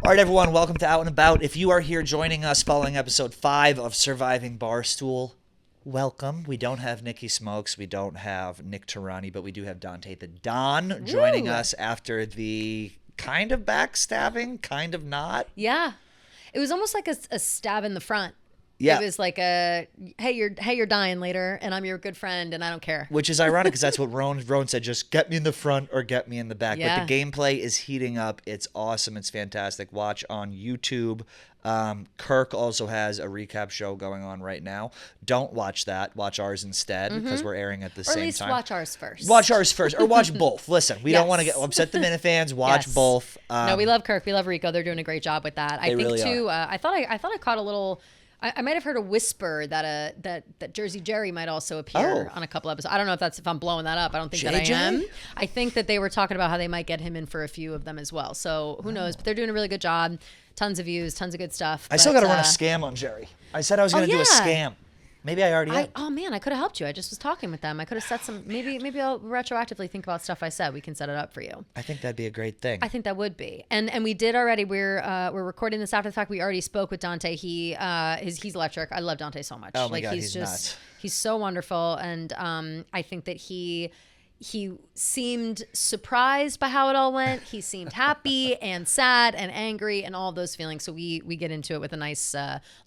All right, everyone, welcome to Out and About. If you are here joining us following episode 5 of Surviving Barstool, welcome. We don't have Nikki Smokes, we don't have Nick Tarani, but we do have Dante The Don joining us after the kind of backstabbing, kind of not. Yeah. It was almost like a stab in the front. Yeah. It was like a, hey, you're dying later, and I'm your good friend, and I don't care. Which is ironic because that's what Roan said, just get me in the front or get me in the back. Yeah. But the gameplay is heating up. It's awesome. It's fantastic. Watch on YouTube. Kirk also has a recap show going on right now. Don't watch that. Watch ours instead because we're airing at the same time. Or at least watch ours first. Watch ours first or watch both. Listen, we don't want to get upset the Minifans. Watch both. No, we love Kirk. We love Rico. They're doing a great job with that. I think really too. I thought I caught a little. I might have heard a whisper that that Jersey Jerry might also appear on a couple episodes. I don't know if I'm blowing that up. I don't think that I am. I think that they were talking about how they might get him in for a few of them as well. So who knows? But they're doing a really good job. Tons of views, tons of good stuff. I still got to run a scam on Jerry. I said I was going to do a scam. Maybe I already have. Oh man, I could have helped you. I just was talking with them. I could have set some. Maybe I'll retroactively think about stuff I said. We can set it up for you. I think that'd be a great thing. I think that would be. And we did already. We're recording this after the fact. We already spoke with Dante. He's electric. I love Dante so much. Oh my God, he's nuts. He's so wonderful. And I think that he seemed surprised by how it all went. He seemed happy and sad and angry and all of those feelings. So we get into it with a nice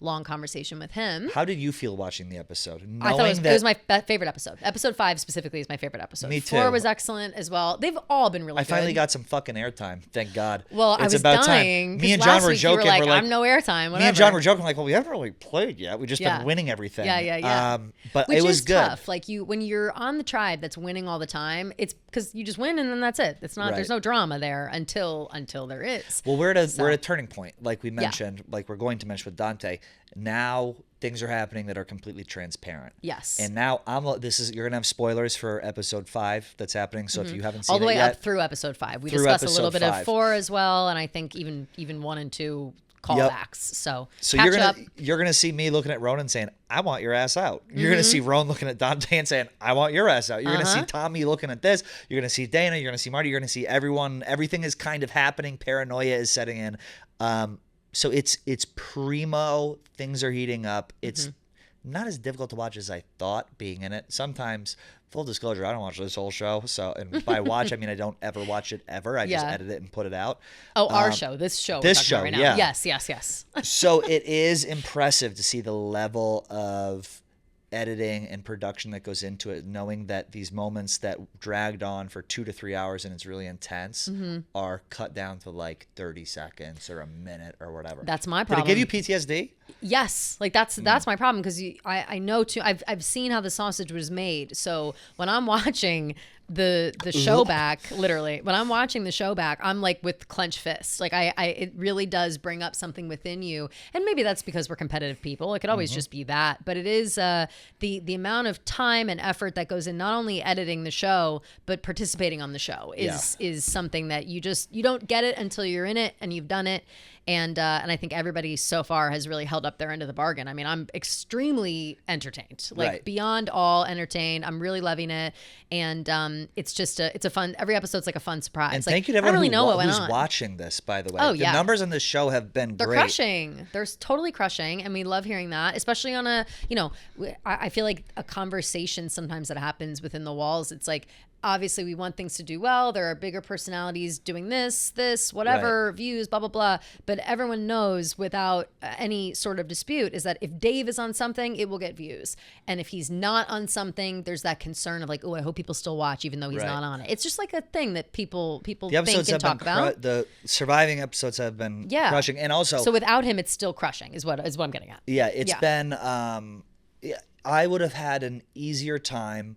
long conversation with him. How did you feel watching the episode? I thought it was my favorite episode. Episode 5 specifically is my favorite episode. Me too. 4 was excellent as well. They've all been really good. I finally got some fucking airtime. Thank God. Well, it's I was about dying. Time. Me and John were joking. We're like, I'm no airtime. Whatever. Me and John were joking like, well, we haven't really played yet. We've just been winning everything. Yeah. But Which it was is good. Tough. Like when you're on the tribe that's winning all the time, it's because you just win and then that's it. It's not. Right. There's no drama there until there is. Well, we're at a turning point, like we mentioned, like we're going to mention with Dante. Now things are happening that are completely transparent. Yes. And now you're gonna have spoilers for episode 5 that's happening. So if you haven't seen all the way it yet, up through episode 5, we discussed a little bit of 4 as well, and I think even 1 and 2. Callbacks. So you're gonna see me looking at Ronan saying, I want your ass out. You're gonna see Ronan looking at Dante and saying, I want your ass out. You're gonna see Tommy looking at this. You're gonna see Dana. You're gonna see Marty. You're gonna see everyone. Everything is kind of happening. Paranoia is setting in. So it's primo. Things are heating up. It's not as difficult to watch as I thought being in it. Sometimes, full disclosure, I don't watch this whole show. So, and by watch, I mean I don't ever watch it ever. I just edit it and put it out. Oh, our show, this show we're talking about right now. Yes. So it is impressive to see the level of editing and production that goes into it, knowing that these moments that dragged on for 2 to 3 hours and it's really intense are cut down to like 30 seconds or a minute or whatever. That's my problem. Did it give you PTSD? Yes, like that's my problem because I know too. I've seen how the sausage was made. So when I'm watching the show back, literally when I'm watching the show back, I'm like with clenched fists. Like it really does bring up something within you, and maybe that's because we're competitive people. It could always just be that, but it is the amount of time and effort that goes in not only editing the show but participating on the show is something that you don't get it until you're in it and you've done it. And I think everybody so far has really held up their end of the bargain. I mean, I'm extremely entertained, like beyond all entertained. I'm really loving it, and it's just it's a fun. Every episode's like a fun surprise. And like, thank you to everyone who's watching this. By the way, oh, the numbers on this show have been They're great. crushing. They're totally crushing, and we love hearing that, especially on I feel like a conversation sometimes that happens within the walls. It's like, obviously we want things to do well. There are bigger personalities doing this, whatever, views, blah, blah, blah. But everyone knows without any sort of dispute is that if Dave is on something, it will get views. And if he's not on something, there's that concern of like, oh, I hope people still watch even though he's not on it. It's just like a thing that people think and talk about. The surviving episodes have been crushing. And also, so without him, it's still crushing is what I'm getting at. Yeah, it's been, I would have had an easier time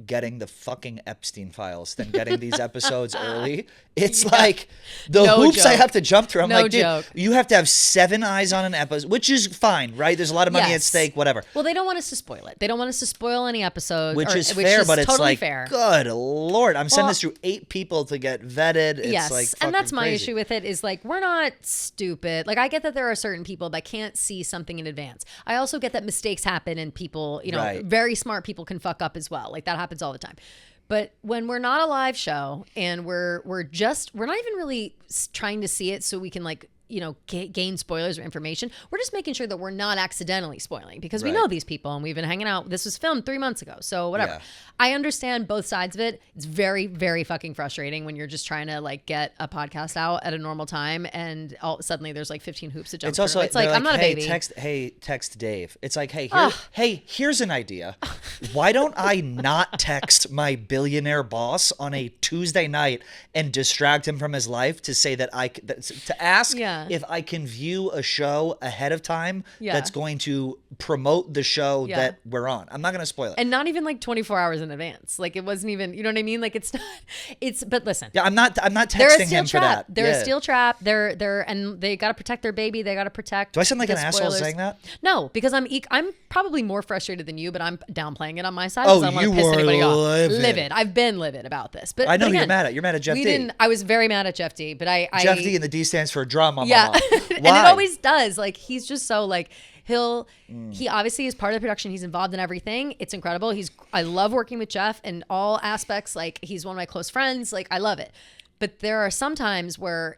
getting the fucking Epstein files than getting these episodes early. It's like the hoops I have to jump through. I'm like, dude, you have to have 7 eyes on an episode, which is fine, right? There's a lot of money at stake, whatever. Well, they don't want us to spoil it. They don't want us to spoil any episodes. Which is fair, but it's totally like, fair. Good Lord. I'm sending this through 8 people to get vetted. It's like fucking and that's my crazy. issue with it is like, we're not stupid. Like, I get that there are certain people that can't see something in advance. I also get that mistakes happen and people, very smart people can fuck up as well. Like, that happens all the time. But when we're not a live show and we're not even really trying to see it so we can like, gain spoilers or information. We're just making sure that we're not accidentally spoiling because we know these people and we've been hanging out. This was filmed 3 months ago. So whatever. Yeah. I understand both sides of it. It's very, very fucking frustrating when you're just trying to like get a podcast out at a normal time and suddenly there's like 15 hoops to jump through. It's like, I'm not a baby. Text Dave. It's like, here's an idea. Why don't I not text my billionaire boss on a Tuesday night and distract him from his life to say that to ask if I can view a show ahead of time that's going to promote the show that we're on. I'm not going to spoil it. And not even like 24 hours in advance. Like it wasn't even, you know what I mean? Like but listen. Yeah, I'm not texting him for that. They're a steel trap. And they got to protect their baby. They got to protect. Do I sound like an asshole saying that? No, because I'm probably more frustrated than you, but I'm downplaying it on my side because I don't want to piss anybody off. Livid. I've been livid about this. But I know again, you're mad at. You're mad at Jeff D. I was very mad at Jeff D. But Jeff D and the D stands for drama. Yeah, and it always does. Like he's just so like he obviously is part of the production. He's involved in everything. It's incredible. I love working with Jeff in all aspects. Like he's one of my close friends. Like I love it. But there are some times where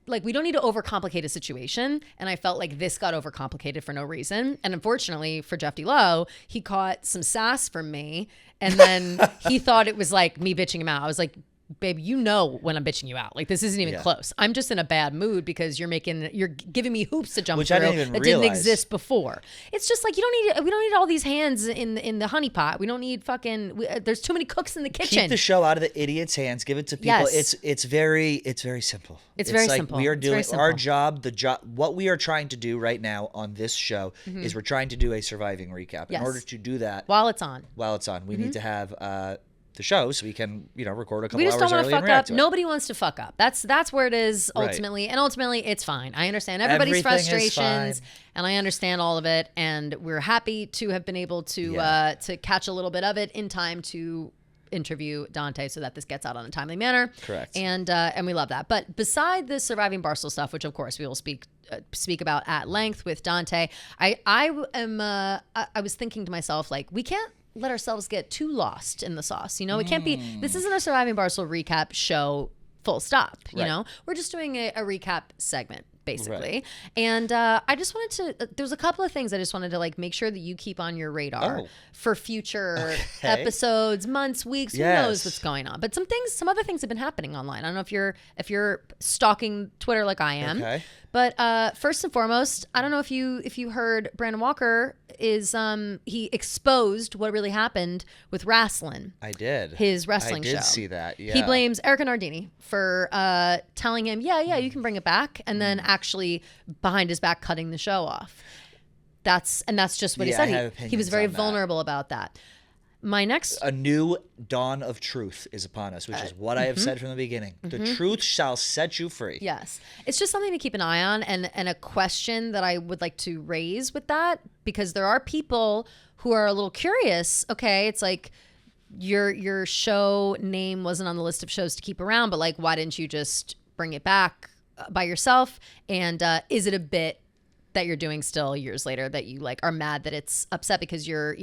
like we don't need to overcomplicate a situation. And I felt like this got overcomplicated for no reason. And unfortunately for Jeff D. Lowe, he caught some sass from me. And then he thought it was like me bitching him out. I was like, babe, you know when I'm bitching you out. Like this isn't even close. I'm just in a bad mood because you're giving me hoops to jump through that didn't exist before. It's just like we don't need all these hands in the honey pot. We don't need there's too many cooks in the kitchen. Keep the show out of the idiot's hands. Give it to people. Yes. It's very simple. It's very like simple. We are doing our job. What we are trying to do right now on this show is we're trying to do a surviving recap. In order to do that, while it's on, we need to have the show so we can record a couple hours early. We just don't want to fuck up. To Nobody wants to fuck up. That's where it is ultimately. And ultimately it's fine. I understand everybody's frustrations and I understand all of it, and we're happy to have been able to catch a little bit of it in time to interview Dante so that this gets out on a timely manner. Correct. And we love that. But beside the Surviving Barstool stuff, which of course we will speak about at length with Dante, I was thinking to myself, like, we can't let ourselves get too lost in the sauce. It can't be, this isn't a Surviving Barstool recap show, full stop. You know, we're just doing a recap segment, basically. And I just wanted to, there's a couple of things I just wanted to like make sure that you keep on your radar for future episodes, months, weeks, who knows what's going on. But some other things have been happening online. I don't know if you're stalking Twitter like I am. Okay. But first and foremost, I don't know if you heard Brandon Walker he exposed what really happened with wrestling. I did. His wrestling show. I did see that. Yeah. He blames Erica Nardini for telling him, you can bring it back, and then actually behind his back cutting the show off. That's just what he said. He was very vulnerable about that. A new dawn of truth is upon us, which is what I have said from the beginning. The truth shall set you free. Yes. It's just something to keep an eye on, and a question that I would like to raise with that, because there are people who are a little curious. Okay, it's like your show name wasn't on the list of shows to keep around, but like, why didn't you just bring it back by yourself? And is it a bit that you're doing still years later that you like are mad that it's upset because you're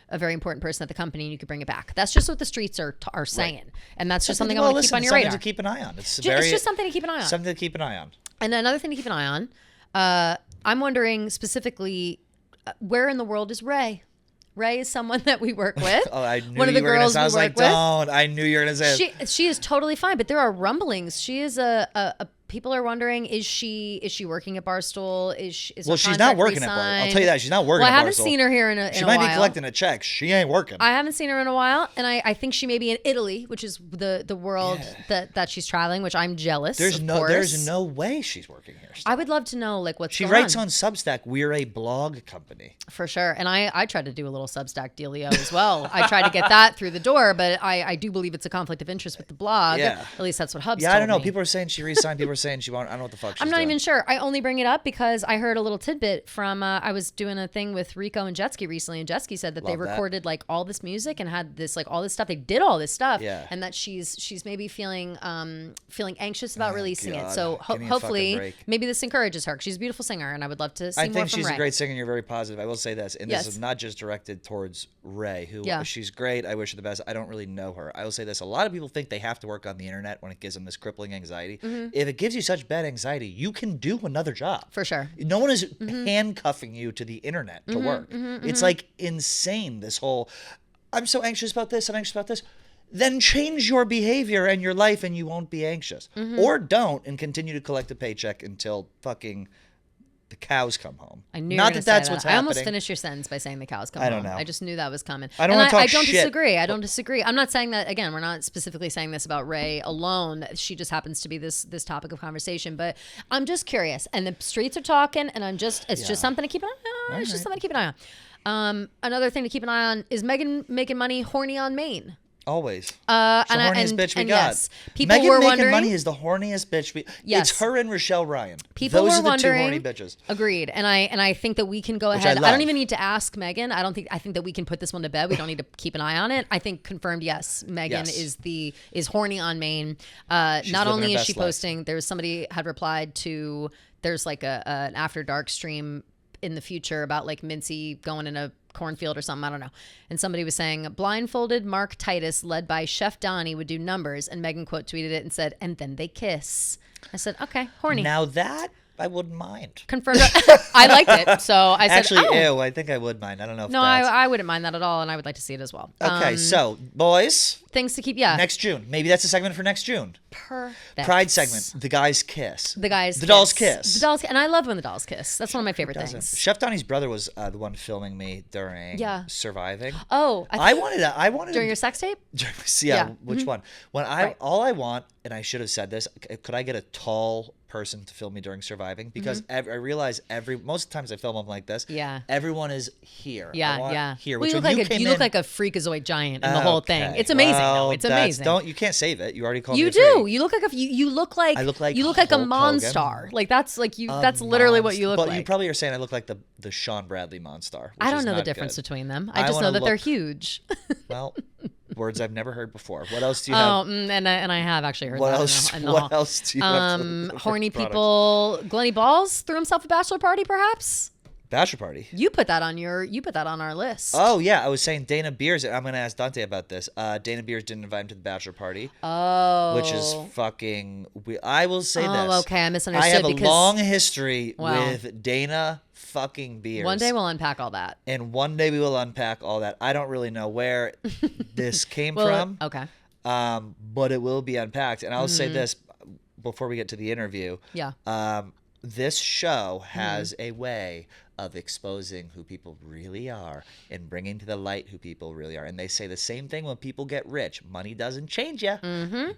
a very important person at the company and you could bring it back? That's just what the streets are saying, and that's just something I want to keep on your radar. Something to keep an eye on. It's just something to keep an eye on. Something to keep an eye on. And another thing to keep an eye on. I'm wondering specifically, where in the world is Ray? Ray is someone that we work with. I knew one of the girls we work with. I knew you were going to say it. She is totally fine, but there are rumblings. She is a people are wondering, is she working at Barstool? Is she's not working at Barstool. I'll tell you that. She's not working at Barstool. I haven't seen her here in a while. She might be collecting a check. She ain't working. I haven't seen her in a while, and I think she may be in Italy, which is the world that she's traveling, which I'm jealous. There's no way she's working here still. I would love to know like what's she going on. She writes on Substack. We're a blog company. For sure. And I tried to do a little Substack dealio as well. I tried to get that through the door, but I do believe it's a conflict of interest with the blog. Yeah. At least that's what Hubs told I don't know. me. People are saying she resigned. People are saying she won't. I don't know what the fuck she's I'm not doing. even sure. I only bring it up because I heard a little tidbit from, I was doing a thing with Rico and Jetski recently, and Jetski said that they recorded like all this music and had this like all this stuff. They did all this stuff. Yeah. And that she's maybe feeling anxious about releasing it. So hopefully maybe this encourages her, because she's a beautiful singer and I would love to see more from Ray. I think she's a great singer and you're very positive. I will say this, and this is not just directed towards Ray, who Yeah. she's great. I wish her the best. I don't really know her. I will say this. A lot of people think they have to work on the internet when it gives them this crippling anxiety. If it gives you such bad anxiety, you can do another job. For sure. No one is handcuffing you to the internet to work. It's like insane, this whole, I'm so anxious about this, I'm anxious about this. Then change your behavior and your life and you won't be anxious. Or don't and continue to collect a paycheck until fucking the cows come home. I knew Not you were that gonna that's say what's that. happening. I almost finished your sentence by saying the cows come home. I don't know. I just knew that was coming. I don't and want to talk I don't shit. disagree. I don't disagree. I'm not saying that, again, we're not specifically saying this about Ray alone. She just happens to be this topic of conversation. But I'm just curious. And the streets are talking, and it's just something to keep an eye on. It's just something to keep an eye on. Another thing to keep an eye on is Megan making money horny on Maine. Always. She's And the horniest bitch we got. Yes, people Megan were making wondering. money is the horniest bitch. Yes. It's her and Rochelle Ryan. People Those were are the wondering, two horny bitches. Agreed, and I think that we can go Which ahead. I I don't love. even need to ask Megan. I think that we can put this one to bed. We don't need to keep an eye on it. I think confirmed. Yes, Megan Yes. is horny on Maine. Not living only her is she best life. posting. There's somebody had replied to. There's like an after dark stream in the future about like Mincy going in a cornfield or something. I don't know. And somebody was saying blindfolded Mark Titus led by Chef Donnie would do numbers, and Megan quote tweeted it and said, and then they kiss. I said, okay, horny. Now that I wouldn't mind. Confirmed. I liked it, so I said, Actually, oh. ew, I think I would mind. I don't know if No, that's... I wouldn't mind that at all, and I would like to see it as well. Okay, so, boys, Things to keep, yeah. next June. Maybe that's a segment for next June. Perfect. Pride segment. The guys kiss. The guys The dolls kiss. The dolls, and I love when the dolls kiss. That's one of my favorite Doesn't. things. Chef Donnie's brother was the one filming me during Yeah. Surviving. Oh, I wanted during your sex tape? yeah, which one? When Right. all I want, and I should have said this, could I get a tall person to film me during Surviving? Because I realize most of the times I film them like this. Yeah. Everyone is here. I Yeah, want yeah. Here. Well, Which you when look you look like a freakazoid giant in the whole thing. Okay. It's amazing. Well, though. It's that's- amazing. You can't save it. You already called me You a do. freak. You look like you look like I look like you look like a Hulk Hogan. monstar. Like that's that's literally what you look but like. you probably are saying I look like the Sean Bradley Monstar. I which don't is know the not difference good. between them. I I just know wanna that they're look- huge. Well, words I've never heard before. What else do you Oh, have? and I have actually heard What that. else? In the What hall. else do you have? For Horny products? people. Glenny Balls threw himself a bachelor party, perhaps. Bachelor party. You put that on our list. Oh yeah, I was saying Dana Beers. I'm gonna ask Dante about this. Dana Beers didn't invite him to the bachelor party, which is fucking. I will say this. Oh, okay, I misunderstood. I have a because long history Wow. with Dana fucking Beers. one day we'll unpack all that. and one day we will unpack all that. I don't really know where this came Well, from. okay. But it will be unpacked. And I'll say this before we get to the interview. Yeah. This show has a way of exposing who people really are and bringing to the light who people really are. And they say the same thing when people get rich. Money doesn't change you,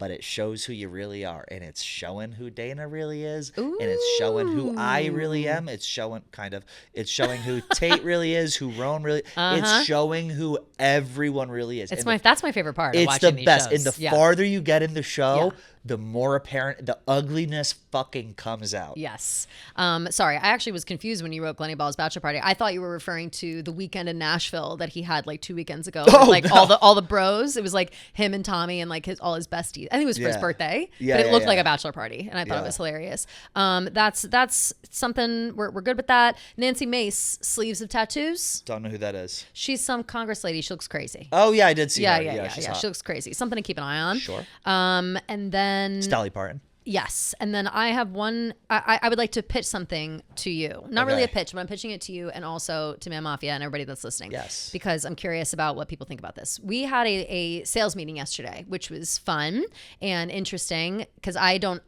but it shows who you really are. And it's showing who Dana really is. And it's showing who I really am. It's showing who Tate really is, who Roan really It's showing who everyone really is. That's And my favorite part. Of it's watching the these best. shows. And the Yeah. farther you get in the show, Yeah. the more apparent the ugliness fucking comes out. Yes. Sorry, I actually was confused when you wrote Glenny Ball's bachelor party. I thought you were referring to the weekend in Nashville that he had like 2 weekends ago. Oh, with, like no. all the bros. It was like him and Tommy and like all his besties. I think it was for his Yeah. birthday. Yeah, but it yeah, looked yeah. like a bachelor party, and I thought Yeah. it was hilarious. That's something we're good with that. Nancy Mace, sleeves of tattoos. Don't know who that is. She's some Congress lady. She looks crazy. Oh yeah, I did see Yeah, her. yeah. She's hot. She looks crazy. Something to keep an eye on. Sure. And then Dolly Parton. yes, and then I have one. I would like to pitch something to you. Not really a Okay. pitch, but I'm pitching it to you and also to Man Mafia and everybody that's listening. Yes. Because I'm curious about what people think about this. We had a sales meeting yesterday, which was fun and interesting. Because I'm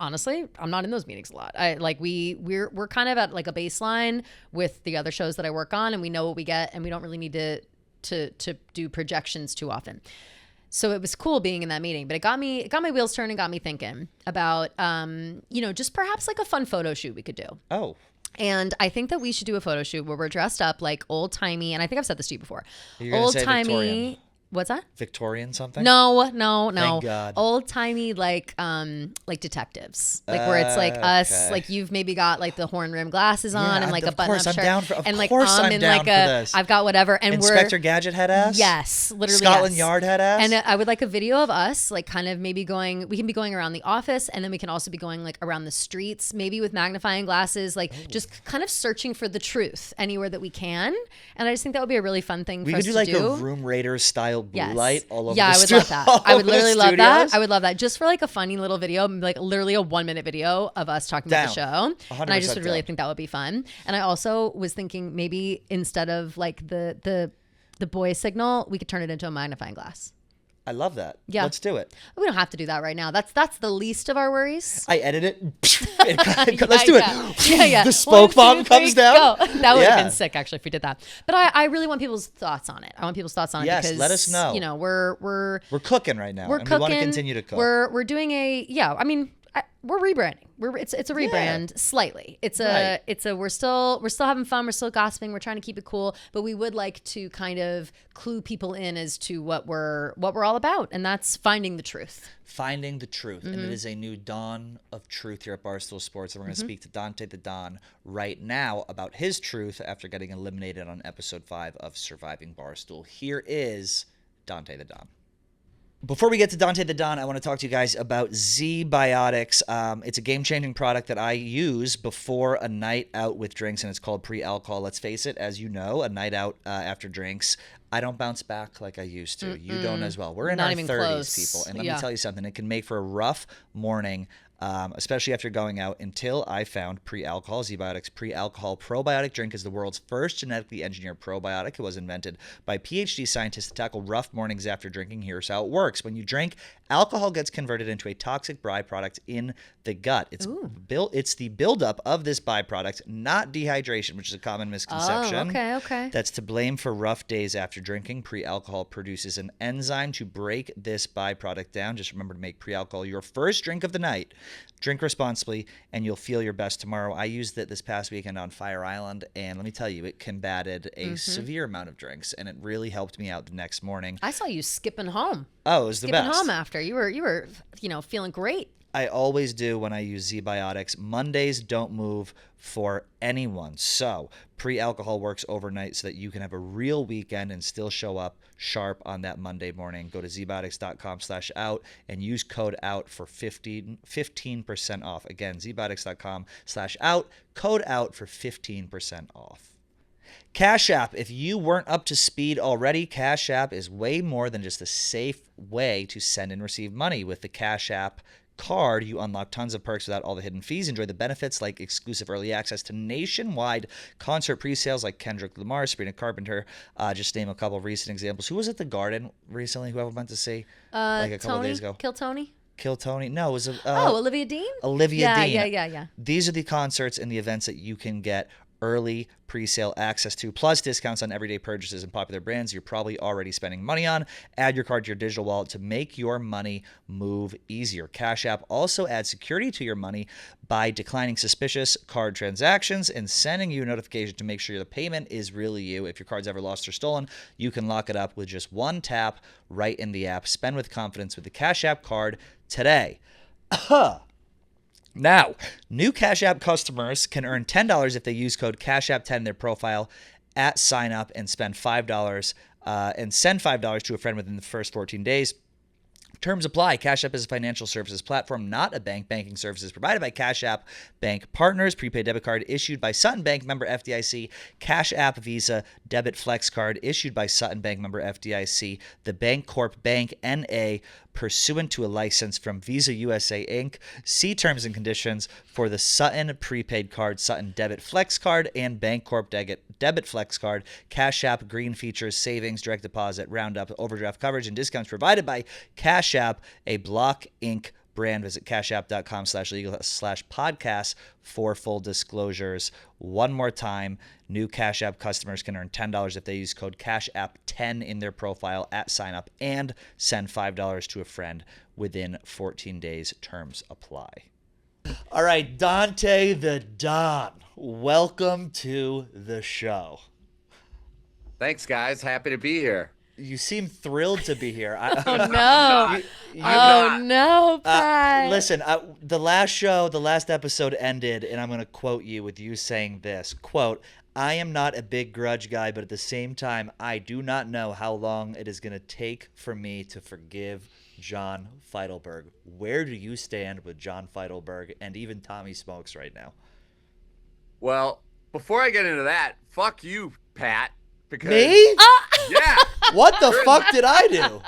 not in those meetings a lot. We're kind of at like a baseline with the other shows that I work on, and we know what we get, and we don't really need to do projections too often. So it was cool being in that meeting, but it got my wheels turning, got me thinking about, just perhaps like a fun photo shoot we could do. Oh. And I think that we should do a photo shoot where we're dressed up like old timey. And I think I've said this to you before. You're gonna Old say timey. Victorian. What's that? Victorian something? No. Thank God. Old timey like detectives, like where it's like us, like you've maybe got like the horn rim glasses on and like a button up shirt, and like I'm in like I've got whatever, and Inspector Gadget head ass. Yes, literally. Scotland Yard head ass. And I would like a video of us, like kind of maybe going. We can be going around the office, and then we can also be going like around the streets, maybe with magnifying glasses, like just kind of searching for the truth anywhere that we can. And I just think that would be a really fun thing for us to do. We could do like a Room Raiders style blue light all over the I would love that. I would literally love that. I would love that just for like a funny little video, like literally a 1-minute video of us talking about the show. And I just would really think that would be fun. And I also was thinking maybe instead of like the boy signal, we could turn it into a magnifying glass. I love that. Yeah. Let's do it. We don't have to do that right now. That's the least of our worries. I edit it. Let's do it. Yeah. The smoke bomb comes down. Go. That would have been sick, actually, if we did that. But I really want people's thoughts on it. I want people's thoughts on it because let us know. You know, we're cooking right now. We're and cooking. We want to continue to cook. We're doing we're rebranding. It's a rebrand slightly. We're still having fun. We're still gossiping. We're trying to keep it cool, but we would like to kind of clue people in as to what we're all about, and that's finding the truth. Finding the truth, and it is a new dawn of truth here at Barstool Sports. And we're going to speak to Dante The Don right now about his truth after getting eliminated on episode 5 of Surviving Barstool. Here is Dante The Don. Before we get to Dante The Don, I want to talk to you guys about Zibiotics. It's a game-changing product that I use before a night out with drinks, and it's called pre-alcohol. Let's face it, as you know, a night out after drinks, I don't bounce back like I used to. You don't as well. We're in our 30s, close. people, and let me tell you something. It can make for a rough morning, especially after going out, until I found pre-alcohol. Zibiotics pre-alcohol probiotic drink is the world's first genetically engineered probiotic. It was invented by PhD scientists to tackle rough mornings after drinking. Here's how it works. When you drink, alcohol gets converted into a toxic byproduct in the gut. It's the buildup of this byproduct, not dehydration, which is a common misconception. Oh, okay. That's to blame for rough days after drinking. Pre-alcohol produces an enzyme to break this byproduct down. Just remember to make pre-alcohol your first drink of the night. Drink responsibly, and you'll feel your best tomorrow. I used it this past weekend on Fire Island, and let me tell you, it combated a severe amount of drinks, and it really helped me out the next morning. I saw you skipping home. Oh, it was the best. Skipping home after. You were feeling great. I always do when I use Zibiotics. Mondays don't move for anyone. So pre-alcohol works overnight so that you can have a real weekend and still show up sharp on that Monday morning. Go to zibiotics.com/out and use code OUT for 15% off. Again, zibiotics.com/out, code OUT for 15% off. Cash App. If you weren't up to speed already, Cash App is way more than just a safe way to send and receive money. With the Cash App card, you unlock tons of perks without all the hidden fees. Enjoy the benefits like exclusive early access to nationwide concert pre-sales like Kendrick Lamar, Sabrina Carpenter, just name a couple of recent examples. Who was at the Garden recently who I went to see like a couple of days ago? Kill Tony? No, it was Olivia Dean? Olivia Dean. Yeah. These are the concerts and the events that you can get early pre-sale access to, plus discounts on everyday purchases and popular brands you're probably already spending money on. Add your card to your digital wallet to make your money move easier. Cash App also adds security to your money by declining suspicious card transactions and sending you a notification to make sure the payment is really you. If your card's ever lost or stolen, you can lock it up with just one tap right in the app. Spend with confidence with the Cash App card today. Now, new Cash App customers can earn $10 if they use code CashApp10 in their profile at sign up and spend $5 and send $5 to a friend within the first 14 days. Terms apply. Cash App is a financial services platform, not a bank. Banking services provided by Cash App Bank Partners. Prepaid debit card issued by Sutton Bank, member FDIC. Cash App Visa Debit Flex card issued by Sutton Bank, member FDIC. The Bancorp Bank N.A. pursuant to a license from Visa USA Inc. See terms and conditions for the Sutton prepaid card, Sutton Debit Flex card, and Bancorp Debit Flex card. Cash App Green features savings, direct deposit, roundup, overdraft coverage, and discounts provided by Cash App, a Block Inc. brand. Visit cashapp.com/legal/podcast for full disclosures. One more time, new Cash App customers can earn $10 if they use code CashApp10 in their profile at sign up and send $5 to a friend within 14 days. Terms apply. All right, Dante The Don, welcome to the show. Thanks, guys. Happy to be here. You seem thrilled to be here. Oh no! Oh no, Pat. Listen, the last episode ended, and I'm going to quote you with you saying this, quote, I am not a big grudge guy, but at the same time, I do not know how long it is going to take for me to forgive John Feitelberg. Where do you stand with John Feitelberg and even Tommy Smokes right now? Well, before I get into that, fuck you, Pat. Because, me? Yeah. What the fuck did I do?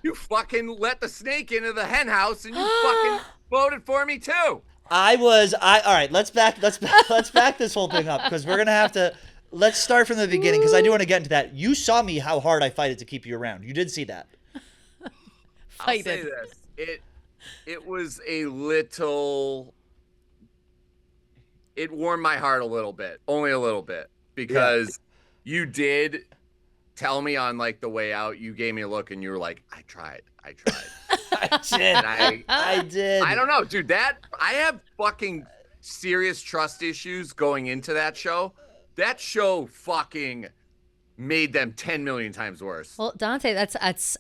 You fucking let the snake into the hen house, and you fucking voted for me too. All right, let's back this whole thing up, because we're going to have to, let's start from the beginning, because I do want to get into that. You saw me how hard I fight it to keep you around. You did see that. I'll say this. It was a little, it warmed my heart a little bit, only a little bit, because you did tell me on like the way out, you gave me a look and you were like, I tried. I did. I did. I don't know, dude, I have fucking serious trust issues going into that show. That show fucking made them 10 million times worse. Well, Dante,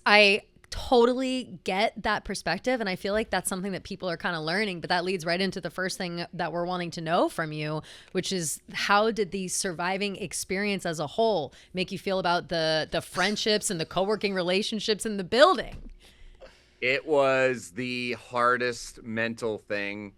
I totally get that perspective, and I feel like that's something that people are kind of learning, but that leads right into the first thing that we're wanting to know from you, which is how did the surviving experience as a whole make you feel about the friendships and the co-working relationships in the building? It was the hardest mental thing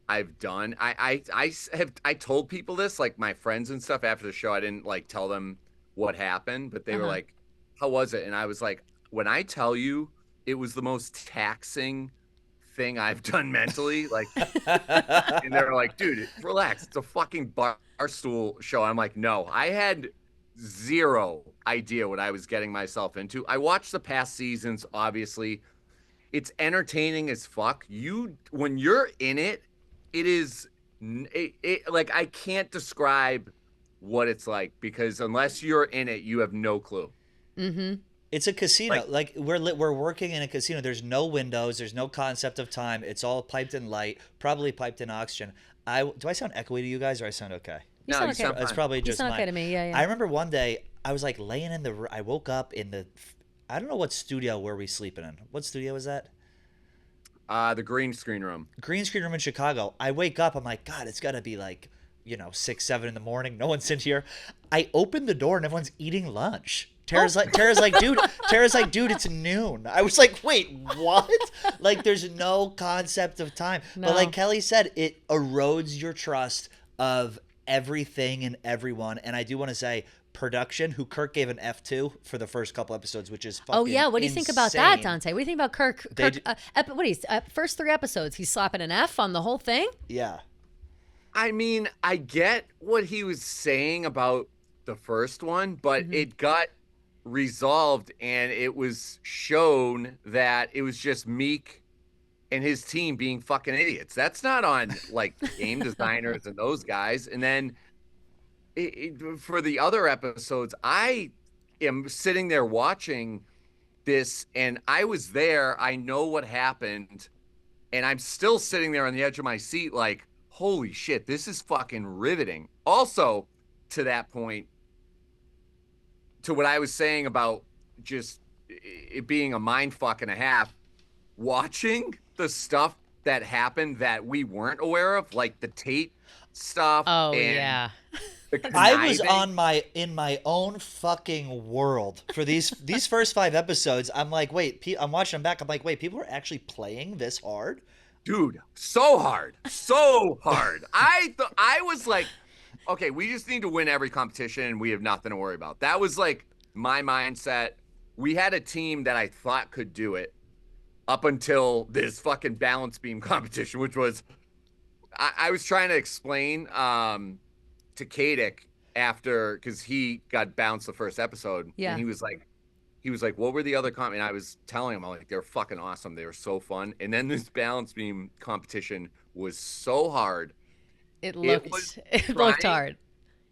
I've done. I told people this, like my friends and stuff after the show. I didn't like tell them what happened, but they were like, how was it? And I was like, when I tell you it was the most taxing thing I've done mentally, like, and they were like, dude, relax. It's a fucking Barstool show. I'm like, no, I had zero idea what I was getting myself into. I watched the past seasons, obviously. It's entertaining as fuck. When you're in it, it is like, I can't describe what it's like, because unless you're in it, you have no clue. Mm-hmm. It's a casino. Like we're working in a casino. There's no windows. There's no concept of time. It's all piped in light, probably piped in oxygen. Do I sound echoey to you guys, or I sound okay? You sound okay. It's probably just okay to me. Yeah. I remember one day I was like laying in I woke up in I don't know what studio were we sleeping in. What studio was that? The green screen room. Green screen room in Chicago. I wake up. I'm like, God, it's got to be like, 6, 7 in the morning. No one's in here. I open the door and everyone's eating lunch. Tara's like, dude, it's noon. I was like, wait, what? Like, there's no concept of time. No. But like Kelly said, it erodes your trust of everything and everyone. And I do want to say, production, who Kirk gave an F2 for the first couple episodes, which is fucking what do you insane. think about that, Dante? What do you think about Kirk? First 3 episodes, he's slapping an F on the whole thing? Yeah. I mean, I get what he was saying about the first one, but it got resolved, and it was shown that it was just Meek and his team being fucking idiots. That's not on like game designers and those guys. And then for the other episodes, I am sitting there watching this, and I was there. I know what happened, and I'm still sitting there on the edge of my seat like, holy shit, this is fucking riveting. Also, to that point, to what I was saying about just it being a mind fuck and a half, watching the stuff that happened that we weren't aware of, like the Tate stuff. Oh, yeah. I was in my own fucking world for these first 5 episodes. I'm like, wait, I'm watching them back. I'm like, wait, people are actually playing this hard? Dude, so hard. I was like, okay, we just need to win every competition and we have nothing to worry about. That was like my mindset. We had a team that I thought could do it up until this fucking balance beam competition, which was, I was trying to explain to Kadik after, because he got bounced the first episode. Yeah. And he was like, what were the other and I was telling him, I'm like, they're fucking awesome. They were so fun. And then this balance beam competition was so hard. It looked hard.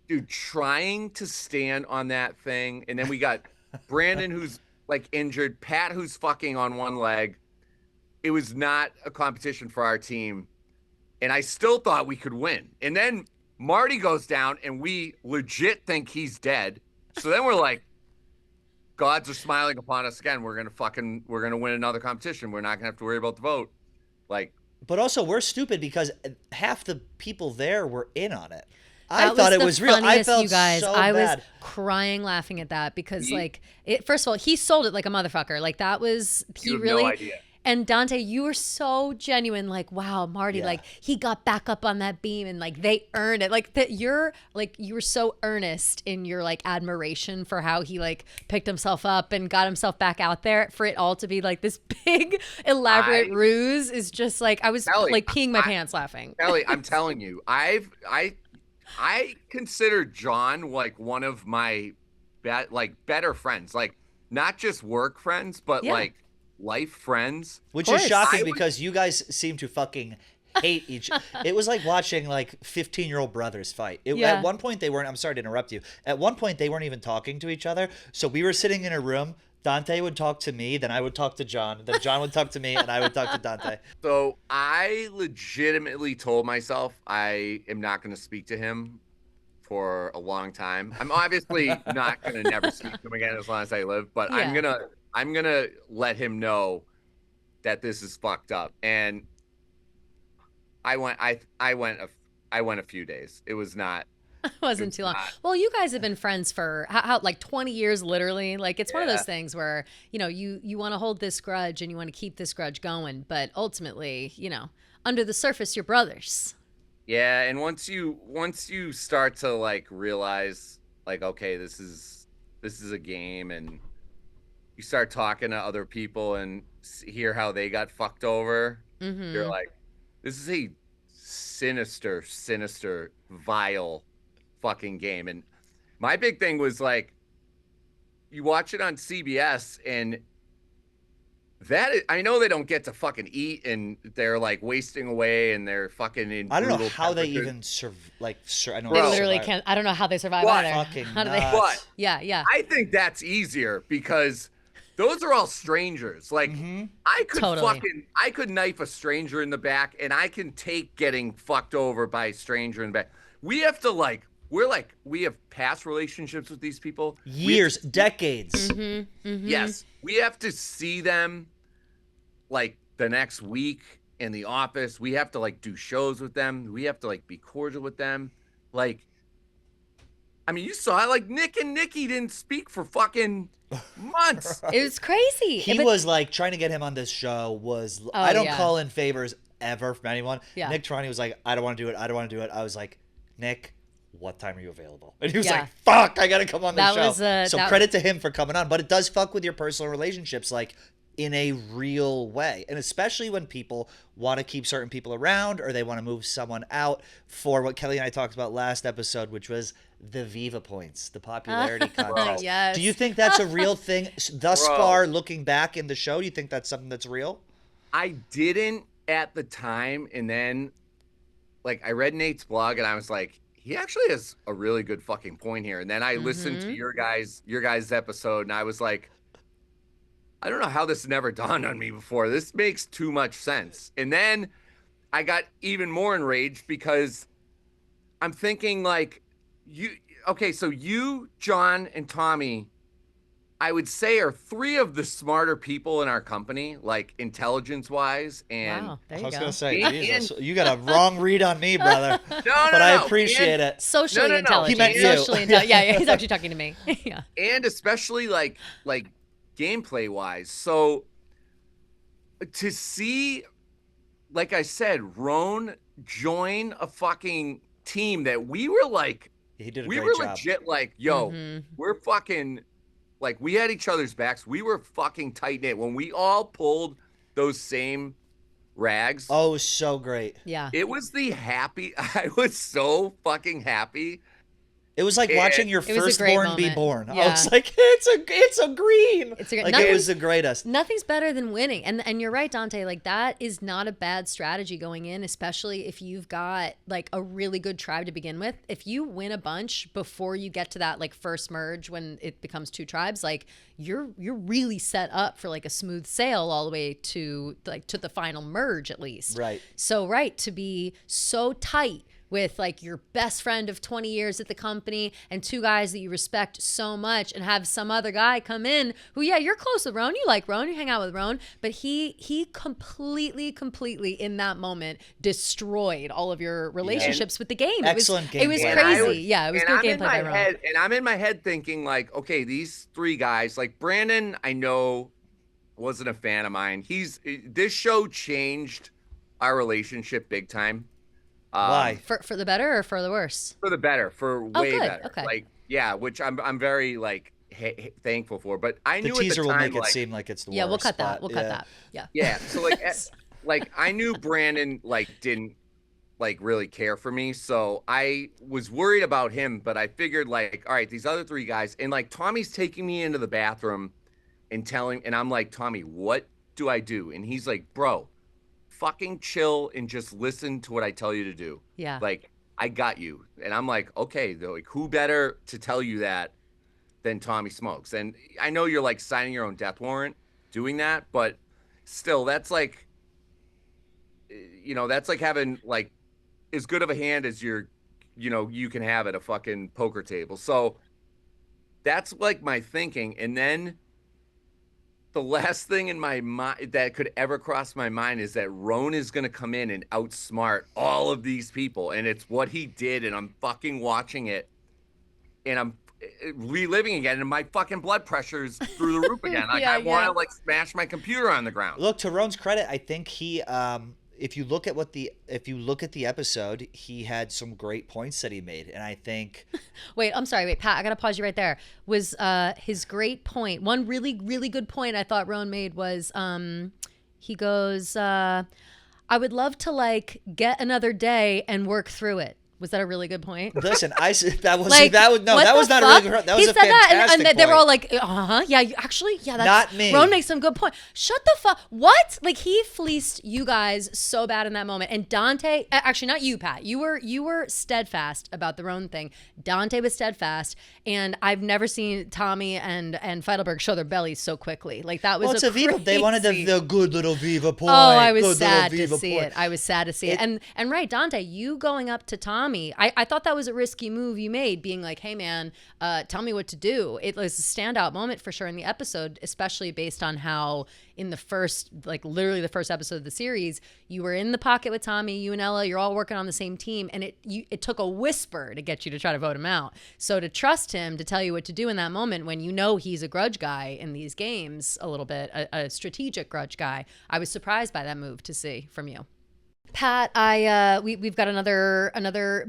Dude, trying to stand on that thing. And then we got Brandon, who's like injured, Pat, who's fucking on one leg. It was not a competition for our team. And I still thought we could win. And then Marty goes down and we legit think he's dead. So then we're like, gods are smiling upon us again. We're gonna win another competition. We're not gonna have to worry about the vote. Like, but also we're stupid because half the people there were in on it. That I thought was it was real. I funniest, felt you guys. so I bad. was crying laughing at that because first of all, he sold it like a motherfucker. Like that was you have really no idea. And Dante, you were so genuine, like, wow, Marty, Yeah. like he got back up on that beam and like they earned it. Like that you were so earnest in your like admiration for how he like picked himself up and got himself back out there. For it all to be like this big elaborate ruse is just like I was Ellie, like peeing my pants laughing. Ellie, I'm telling you, I consider John like one of my better friends, like not just work friends, but like life friends. Which is shocking because you guys seem to fucking hate each. It was like watching like 15-year-old brothers fight. At one point they weren't. I'm sorry to interrupt you. At one point they weren't even talking to each other. So we were sitting in a room. Dante would talk to me, then I would talk to John, then John would talk to me, and I would talk to Dante. So I legitimately told myself I am not going to speak to him for a long time. I'm obviously not going to never speak to him again as long as I live, but I'm gonna let him know that this is fucked up. And I went a few days. It was not. It wasn't too long. Well, you guys have been friends for how like 20 years, literally. Like it's one of those things where, you know, you want to hold this grudge and you want to keep this grudge going, but ultimately, you know, under the surface, you're brothers. Yeah, and once you start to like realize like, okay, this is a game, and you start talking to other people and hear how they got fucked over, you're like, this is a sinister, vile fucking game. And my big thing was like, you watch it on CBS, and I know they don't get to fucking eat, and they're like wasting away, and they're fucking in. I don't know how they even I know they literally can't. I don't know how they survive either. Fucking how do nuts. they? But Yeah. I think that's easier because those are all strangers. Like I could knife a stranger in the back, and I can take getting fucked over by a stranger in the back. We have to we have past relationships with these people. Years, decades. Yes. We have to see them like the next week in the office. We have to like do shows with them. We have to like be cordial with them. Like, I mean, you saw it, like Nick and Nikki didn't speak for fucking months. It was crazy. He was like trying to get him on this show I don't call in favors ever from anyone. Yeah. Nick Trani was like, I don't want to do it. I was like, Nick, what time are you available? And he was like, fuck, I got to come on the show. So credit to him for coming on. But it does fuck with your personal relationships, like in a real way. And especially when people want to keep certain people around or they want to move someone out for what Kelly and I talked about last episode, which was the Viva points, the popularity contest. Yes. Do you think that's a real thing thus far, looking back in the show? Do you think that's something that's real? I didn't at the time. And then like I read Nate's blog and I was like, he actually has a really good fucking point here. And then I listened to your guys' episode, and I was like, I don't know how this never dawned on me before. This makes too much sense. And then I got even more enraged because I'm thinking like, so you, John, and Tommy, I would say are three of the smarter people in our company, like intelligence-wise. And wow, there you I was go. going to say, Jesus, you got a wrong read on me, brother. No, but I appreciate it. Socially intelligent. He meant you. Socially intelligent. Yeah, he's actually talking to me. Yeah. And especially like gameplay-wise. So to see, like I said, Roan join a fucking team that we were like, he did a we great were job. legit like, yo, we're fucking, like we had each other's backs. We were fucking tight knit when we all pulled those same rags. Oh, so great. Yeah. It was I was so fucking happy. It was like watching your firstborn be born. Yeah. I was like, it's a green. It was the greatest. Nothing's better than winning. And you're right, Dante. Like that is not a bad strategy going in, especially if you've got like a really good tribe to begin with. If you win a bunch before you get to that like first merge when it becomes two tribes, like you're really set up for like a smooth sail all the way to the final merge at least. Right. So to be so tight with like your best friend of 20 years at the company and two guys that you respect so much, and have some other guy come in who, yeah, you're close with Roan, you like Roan, you hang out with Roan, but he completely in that moment destroyed all of your relationships with the game. Excellent It was gameplay. crazy. It was good gameplay by Roan. And I'm in my head thinking like, okay, these three guys, like Brandon, I know wasn't a fan of mine. This show changed our relationship big time. Why? For the better or for the worse? For the better, way good. better. Okay. Like, yeah, which I'm very like thankful for. But I knew The teaser at the will time, make it seem like it's the worst. Yeah, we'll cut that. but We'll cut that. Yeah. Yeah. So like I knew Brandon like didn't like really care for me, so I was worried about him. But I figured like, all right, these other three guys, and like Tommy's taking me into the bathroom and I'm like, Tommy, what do I do? And he's like, bro, fucking chill and just listen to what I tell you to do. Yeah. Like, I got you. And I'm like, okay, though, like, who better to tell you that than Tommy Smokes? And I know you're like signing your own death warrant doing that, but still, that's like, that's like having like as good of a hand as you can have at a fucking poker table. So that's like my thinking. And then the last thing in my mind that could ever cross my mind is that Roan is going to come in and outsmart all of these people. And it's what he did. And I'm fucking watching it and I'm reliving again. And my fucking blood pressure's through the roof again. Like I want to like smash my computer on the ground. Look, to Roan's credit, I think he, if you look at the episode, he had some great points that he made. And I think Wait, I'm sorry. Wait, Pat, I got to pause you right there. Was his great point, one really, really good point I thought Roan made was he goes, I would love to like get another day and work through it. Was that a really good point? Listen, I said that was Like, that was no, what that was the not fuck? a really that He was a said that, fantastic and they were point. all like, yeah, actually, yeah, that's Not me. Roan makes some good point. Shut the fuck. What? Like he fleeced you guys so bad in that moment. And Dante, actually, not you, Pat. You were steadfast about the Roan thing. Dante was steadfast, and I've never seen Tommy and Feitelberg show their bellies so quickly. Like that was Well, it's a Viva. They wanted crazy- the good little Viva point. Oh, I was good sad little to Viva see point. it. I was sad to see it. And right, Dante, you going up to Tommy, I thought that was a risky move you made, being like, hey man, tell me what to do. It was a standout moment for sure in the episode, especially based on how in the first, like literally the first episode of the series, you were in the pocket with Tommy, you and Ella, you're all working on the same team, and it took a whisper to get you to try to vote him out. So to trust him to tell you what to do in that moment when you know he's a grudge guy in these games a little bit, a strategic grudge guy, I was surprised by that move to see from you. Pat, we've got another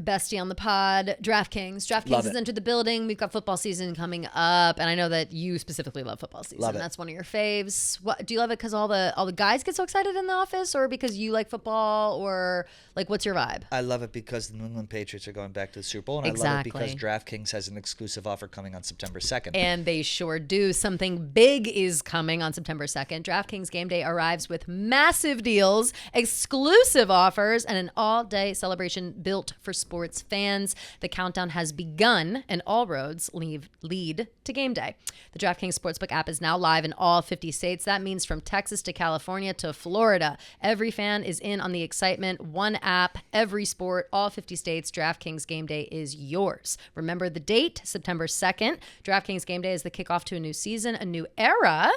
bestie on the pod, DraftKings. DraftKings has entered the building. We've got football season coming up, and I know that you specifically love football season. Love it. That's one of your faves. What do you love it because all the guys get so excited in the office, or because you like football, or like what's your vibe? I love it because the New England Patriots are going back to the Super Bowl, and Exactly. I love it because DraftKings has an exclusive offer coming on September 2nd. And they sure do. Something big is coming on September 2nd. DraftKings Game Day arrives with massive deals, exclusive offers, and an all-day celebration built for sports fans. The countdown has begun, and all roads lead to game day. The DraftKings Sportsbook app is now live in all 50 states. That means from Texas to California to Florida. Every fan is in on the excitement. One app, every sport, all 50 states. DraftKings Game Day is yours. Remember the date, September 2nd. DraftKings Game Day is the kickoff to a new season, a new era.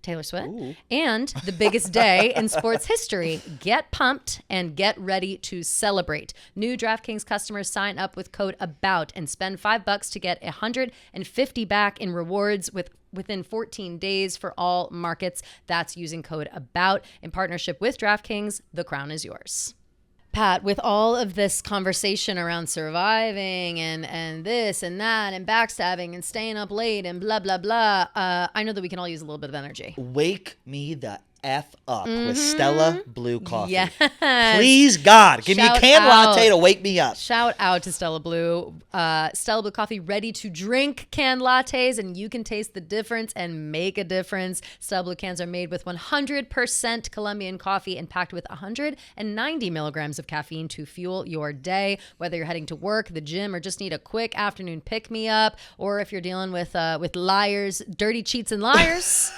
Taylor Swift. Ooh. And the biggest day in sports history. Get pumped and get ready to celebrate. New DraftKings customers sign up with code ABOUT and spend $5 to get $150 back in rewards within 14 days for all markets. That's using code ABOUT in partnership with DraftKings. The crown is yours. Pat, with all of this conversation around surviving and this and that and backstabbing and staying up late and blah, blah, blah, I know that we can all use a little bit of energy. Wake me the F up with Stella Blue coffee. Yes. Please, God, give me a Shout canned out. latte to wake me up. Shout out to Stella Blue. Stella Blue coffee, ready to drink canned lattes, and you can taste the difference and make a difference. Stella Blue cans are made with 100% Colombian coffee and packed with 190 milligrams of caffeine to fuel your day. Whether you're heading to work, the gym, or just need a quick afternoon pick-me-up, or if you're dealing with liars, dirty cheats and liars.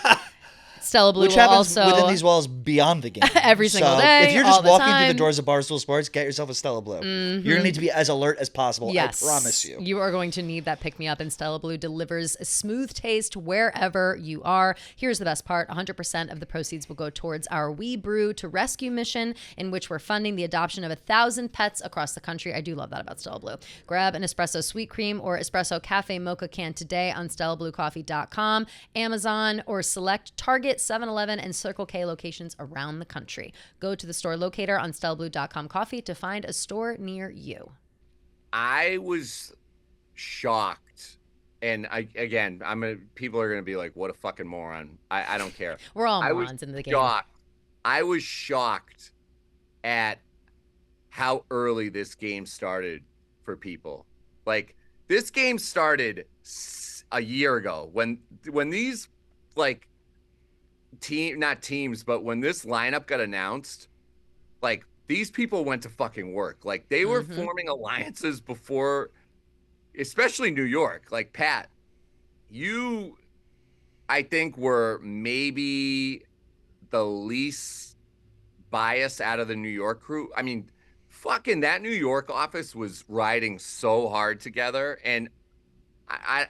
Stella Blue Which will happens also within these walls beyond the game. every single So day, if you're all just the walking through the time. doors of Barstool Sports, get yourself a Stella Blue. You're going to need to be as alert as possible. Yes. I promise you. You are going to need that pick-me-up, and Stella Blue delivers a smooth taste wherever you are. Here's the best part. 100% of the proceeds will go towards our We Brew to Rescue mission, in which we're funding the adoption of 1,000 pets across the country. I do love that about Stella Blue. Grab an espresso sweet cream or espresso cafe mocha can today on StellaBlueCoffee.com, Amazon, or select Target, 7-Eleven, and Circle K locations around the country. Go to the store locator on StellaBlue.com coffee to find a store near you. I was shocked, and people are gonna be like, "What a fucking moron!" I don't care. We're all morons in the game. I was shocked at how early this game started for people. Like, this game started a year ago when these like not teams, but when this lineup got announced, like, these people went to fucking work. Like, they were forming alliances before, especially New York. Like, Pat, you, I think, were maybe the least biased out of the New York crew. I mean, fucking that New York office was riding so hard together. And I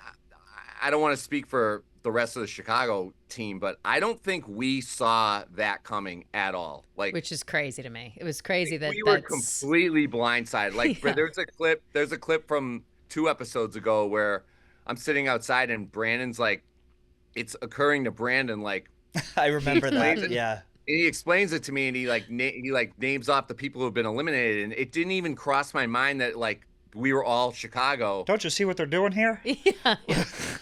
don't want to speak for the rest of the Chicago team, but I don't think we saw that coming at all. Like, which is crazy to me. It was crazy that we were completely blindsided. Like, yeah. There's a clip from 2 episodes ago where I'm sitting outside and Brandon's like, it's occurring to Brandon, like, I remember that. Yeah. And he explains it to me, and he names off the people who have been eliminated, and it didn't even cross my mind that, like, we were all Chicago. Don't you see what they're doing here? Yeah.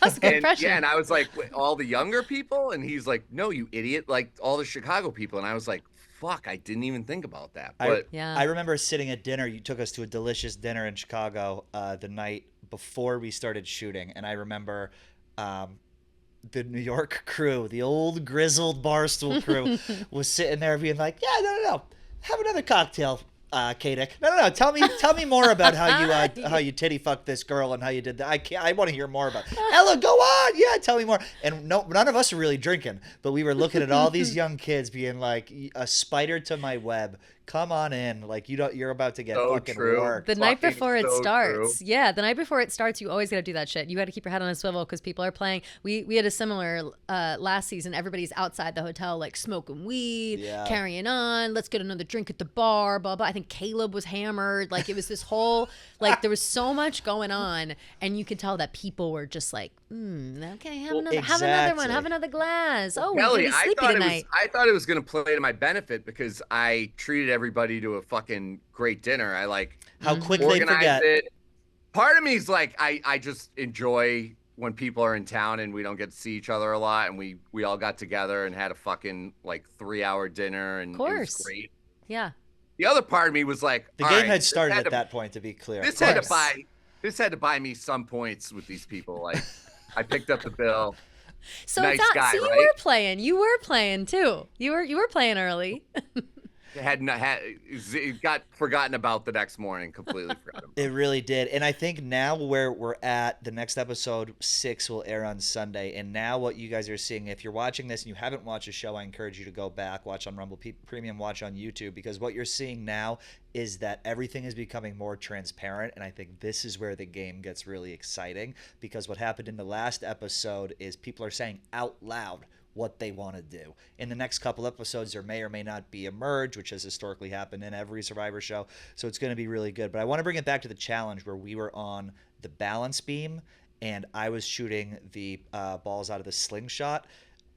That's a good impression. Yeah, and I was like, all the younger people? And he's like, no, you idiot, like, all the Chicago people. And I was like, fuck, I didn't even think about that. But I remember sitting at dinner. You took us to a delicious dinner in Chicago the night before we started shooting, and I remember the New York crew, the old grizzled Barstool crew, was sitting there being like, yeah, no, have another cocktail, Kadick. No, tell me more about how you titty fucked this girl and how you did that. I want to hear more about it. Ella, go on. Yeah, tell me more. And none of us are really drinking, but we were looking at all these young kids being like, a spider to my web. Come on in. Like, you're about to get fucking worked. The night before it starts. True. Yeah, the night before it starts, you always got to do that shit. You got to keep your head on a swivel because people are playing. We had a similar last season. Everybody's outside the hotel, like, smoking weed, carrying on. Let's get another drink at the bar, blah, blah. I think Caleb was hammered. Like, it was this whole, like, there was so much going on. And you could tell that people were just like, okay, have another one. Have another glass. Oh, Kelly, we're sleepy tonight. I thought it was going to play to my benefit because I treated everybody to a fucall great dinner. I like how quick they forget it. Part of me is like, I just enjoy when people are in town and we don't get to see each other a lot, and we all got together and had a fucking like 3-hour dinner, and it was great. Yeah. The other part of me was like, the game had started at that point, to be clear. This had to buy me some points with these people. Like, I picked up the bill. So nice guy, so you right? were playing. You were playing too. You were playing early. It got forgotten about the next morning. Completely forgot about it. Really did. And I think now where we're at, the next episode 6 will air on Sunday. And now what you guys are seeing, if you're watching this and you haven't watched the show, I encourage you to go back, watch on Rumble Premium, watch on YouTube, because what you're seeing now is that everything is becoming more transparent. And I think this is where the game gets really exciting, because what happened in the last episode is people are saying out loud what they want to do. In the next couple episodes, there may or may not be a merge, which has historically happened in every Survivor show. So it's going to be really good. But I want to bring it back to the challenge where we were on the balance beam and I was shooting the balls out of the slingshot.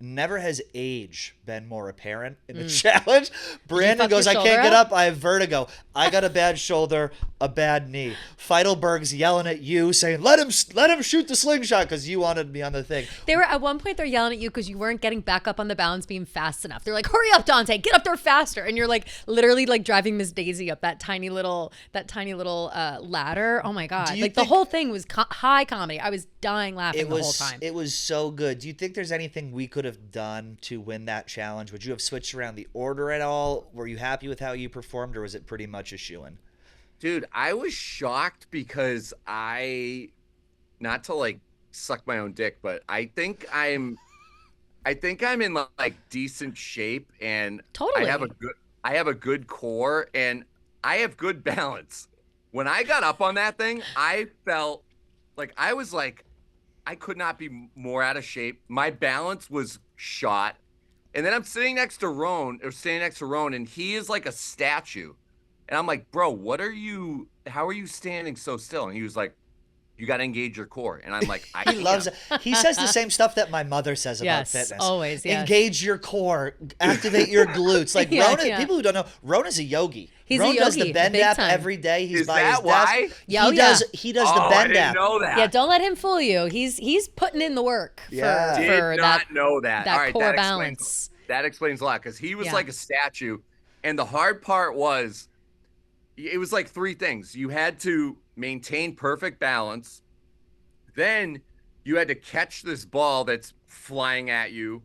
Never has age been more apparent in the challenge. Brandon goes, I can't get up. I have vertigo. I got a bad shoulder, a bad knee. Feitelberg's yelling at you, saying, let him shoot the slingshot because you wanted me on the thing. They were at one point they're yelling at you because you weren't getting back up on the balance beam fast enough. They're like, hurry up, Dante, get up there faster. And you're like literally like driving Miss Daisy up that tiny little ladder. Oh my God. Like the whole thing was high comedy. I was dying laughing the whole time. It was so good. Do you think there's anything we could have done to win that challenge? Would you have switched around the order at all? Were you happy with how you performed, or was it pretty much a shoo-in? Dude, I was shocked because not to like suck my own dick, but I think I'm I think I'm in like decent shape, and Totally. I have a good core, and I have good balance. When I got up on that thing, I felt like I could not be more out of shape. My balance was shot. And then I'm sitting next to Roan, and he is like a statue. And I'm like, bro, how are you standing so still? And he was like, you got to engage your core. And I'm like, He loves it. He says the same stuff that my mother says about Yes, fitness. always, yes. Engage your core, activate your glutes. Like Yeah, Ronan, yeah. people who don't know, Ronan's a yogi. He's Ronan a does the yogi, bend big app time. every day. He's Is by that his why? desk. Yeah, oh, He does the I bend didn't app. know that. Yeah, don't let him fool you. He's putting in the work for, Yeah. Did for not that, know that. that All right, core that balance. That explains a lot, because he was Yeah. like a statue. And the hard part was, it was like three things. You had to maintain perfect balance. Then you had to catch this ball that's flying at you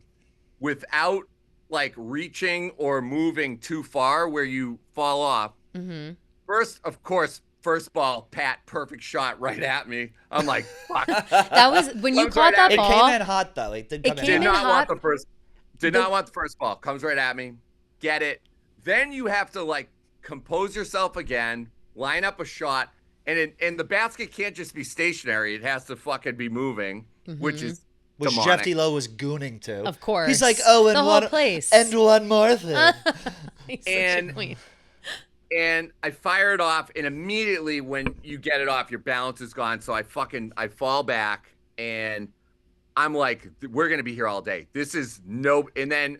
without like reaching or moving too far where you fall off. Mm-hmm. First, of course, first ball, Pat, perfect shot right at me. I'm like, fuck. That was when you Comes caught right that at It me. ball. came in hot though. It did come came Did in in hot. not hot. want the first. Did not want the first ball. Comes right at me. Get it. Then you have to like compose yourself again, line up a shot, and the basket can't just be stationary. It has to fucking be moving, which is Which demonic. Jeff D. Lowe was gooning to. Of course. He's like, oh, and The whole one place. and one more thing. He's such a And- queen. And I fire it off, and immediately when you get it off, your balance is gone. So I fall back, and I'm like, we're gonna be here all day. This is no. And then,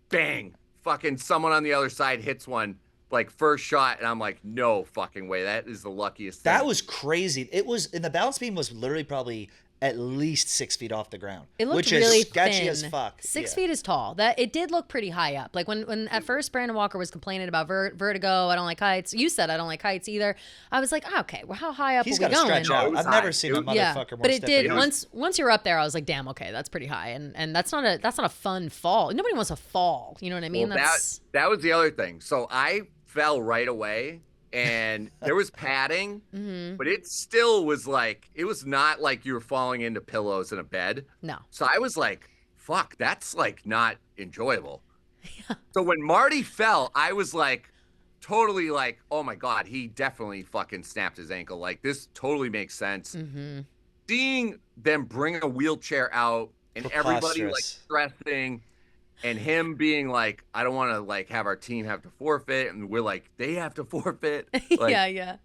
bang, fucking someone on the other side hits one, like first shot, and I'm like, no fucking way. That is the luckiest thing. That was crazy. It was, and the balance beam was literally probably at least 6 feet off the ground, It looked which really is sketchy thin. as fuck. 6 Yeah. feet is tall. That it did look pretty high up. Like when at first Brandon Walker was complaining about vertigo. I don't like heights. You said I don't like heights either. I was like, oh, okay, well, how high up He's are we got to going? stretch out. it was I've never high. seen a It was- Yeah, motherfucker more but it stiff did. than him. Once you're up there, I was like, damn, okay, that's pretty high, and that's not a fun fall. Nobody wants to fall. You know what I mean? Well, That's that was the other thing. So I fell right away, and there was padding, but it still was like, it was not like you were falling into pillows in a bed. no. So I was like, fuck, that's like not enjoyable. So when Marty fell, I was like, totally like, oh my God, he definitely fucking snapped his ankle. Like, this totally makes sense. Mm-hmm. Seeing them bring a wheelchair out and everybody like Preposterous. stressing, and him being like, I don't want to like have our team have to forfeit, and we're like, they have to forfeit. Like, yeah.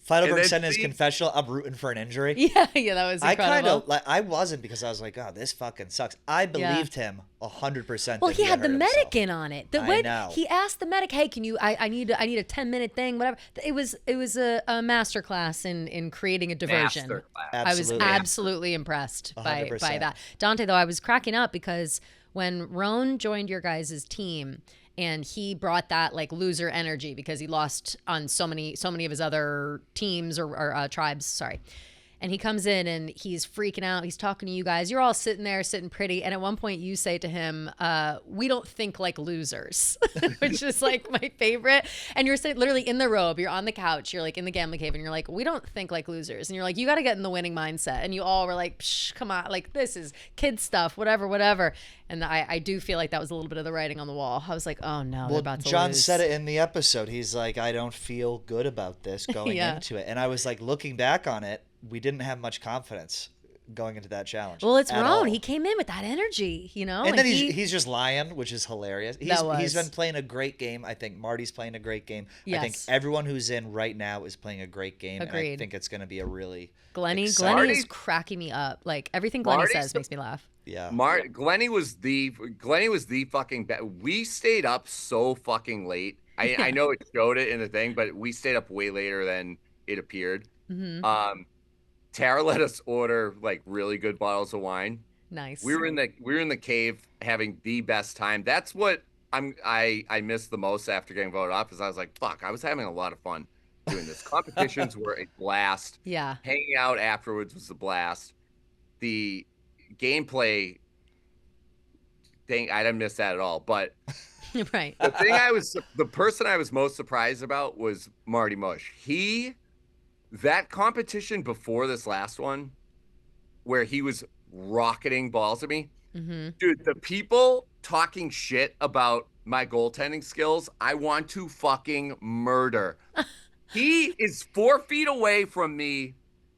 Feitelberg And then said in his see- confessional, I'm rooting for an injury. Yeah, that was I incredible. kind of like, I wasn't, because I was like, oh, this fucking sucks. I believed him 100%. Well, that he had the hurt medic himself. in on it. I know. He asked the medic, "Hey, can you? I need a 10-minute thing, whatever." It was a master class in creating a diversion. masterclass. I was Absolutely. absolutely impressed by 100%. that. Dante, though, I was cracking up because when Roan joined your guys' team and he brought that like loser energy because he lost on so many of his other teams or tribes. Sorry. And he comes in and he's freaking out. He's talking to you guys. You're all sitting there, sitting pretty. And at one point you say to him, we don't think like losers, which is like my favorite. And you're sitting literally in the robe. You're on the couch. You're like in the gambling cave. And you're like, we don't think like losers. And you're like, you got to get in the winning mindset. And you all were like, psh, come on. Like, this is kid stuff, whatever. And I do feel like that was a little bit of the writing on the wall. I was like, oh no, they're Well, about to John lose. said it in the episode. He's like, I don't feel good about this going Yeah. into it. And I was like, looking back on it, we didn't have much confidence going into that challenge. Well, it's at Roan. all. He came in with that energy, you know? And then he- he's just lying, which is hilarious. He's That he's was. been playing a great game. I think Marty's playing a great game. I think Yes. everyone who's in right now is playing a great game. And I Agreed. think it's going to be a really Glennie is Marty's- cracking me up. Like everything Glennie Marty's says the- makes me laugh. yeah. Glennie was the fucking best. We stayed up so fucking late. I know it showed it in the thing, but we stayed up way later than it appeared. Mm-hmm. Tara let us order like really good bottles of wine. Nice. We were in the cave having the best time. That's what I missed the most after getting voted off, is I was like, fuck, I was having a lot of fun doing this. Competitions were a blast. Yeah. Hanging out afterwards was a blast. The gameplay thing, I didn't miss that at all. But Right. the person I was most surprised about was Marty Mush. That competition before this last one, where he was rocketing balls at me, Dude, the people talking shit about my goaltending skills, I want to fucking murder. He is 4 feet away from me.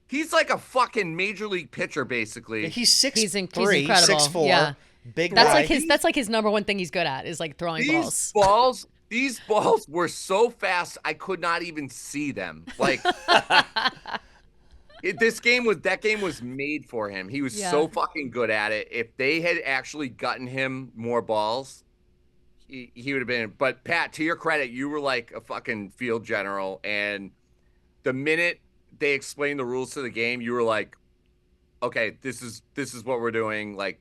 He's like a fucking major league pitcher, basically. He's 6'3", He's incredible. 6'4", Yeah. big That's guy. like his number one thing he's good at is like throwing balls. These balls were so fast I could not even see them. Like that game was made for him. He was so fucking good at it. If they had actually gotten him more balls, he would have been. But Pat, to your credit, you were like a fucking field general, and the minute they explained the rules to the game, you were like, okay, this is what we're doing. Like,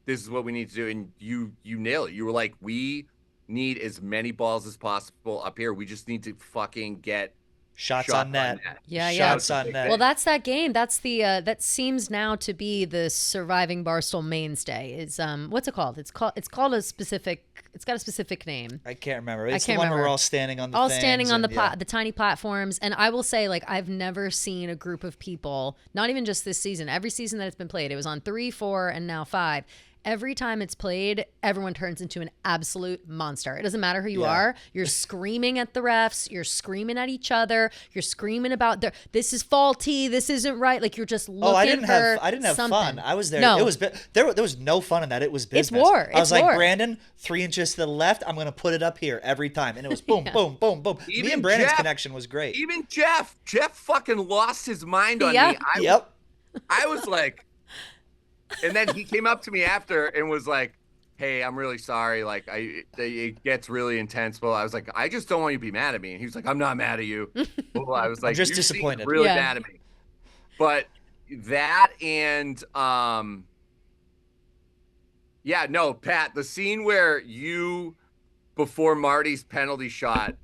this is what we need to do. And you nailed it. You were like, we need as many balls as possible up here. We just need to fucking get shots on net. Yeah, shots on net. Well, that's that game. That's the that seems now to be the Surviving Barstool mainstay. Is what's it called? It's called a specific. It's got a specific name. I can't remember. It's the one where we're all standing on the standing on the the tiny platforms. And I will say, like, I've never seen a group of people, not even just this season, every season that it's been played. It was on 3, 4, and now 5. Every time it's played, everyone turns into an absolute monster. It doesn't matter who you are. You're screaming at the refs. You're screaming at each other. You're screaming about this is faulty. This isn't right. Like, you're just looking I didn't have something. fun. I was there. No. It was there was no fun in that. It was business. It's war. I was It's like, war. Brandon, 3 inches to the left. I'm gonna put it up here every time, and it was boom, boom, boom, boom. Me and Brandon's connection was great. Even Jeff fucking lost his mind on me. I was like. And then he came up to me after and was like, hey, I'm really sorry. Like, it gets really intense. But I was like, I just don't want you to be mad at me. And he was like, I'm not mad at you. Well, I was like, I'm just disappointed. Really mad at me. But that and, Pat, the scene where you, before Marty's penalty shot,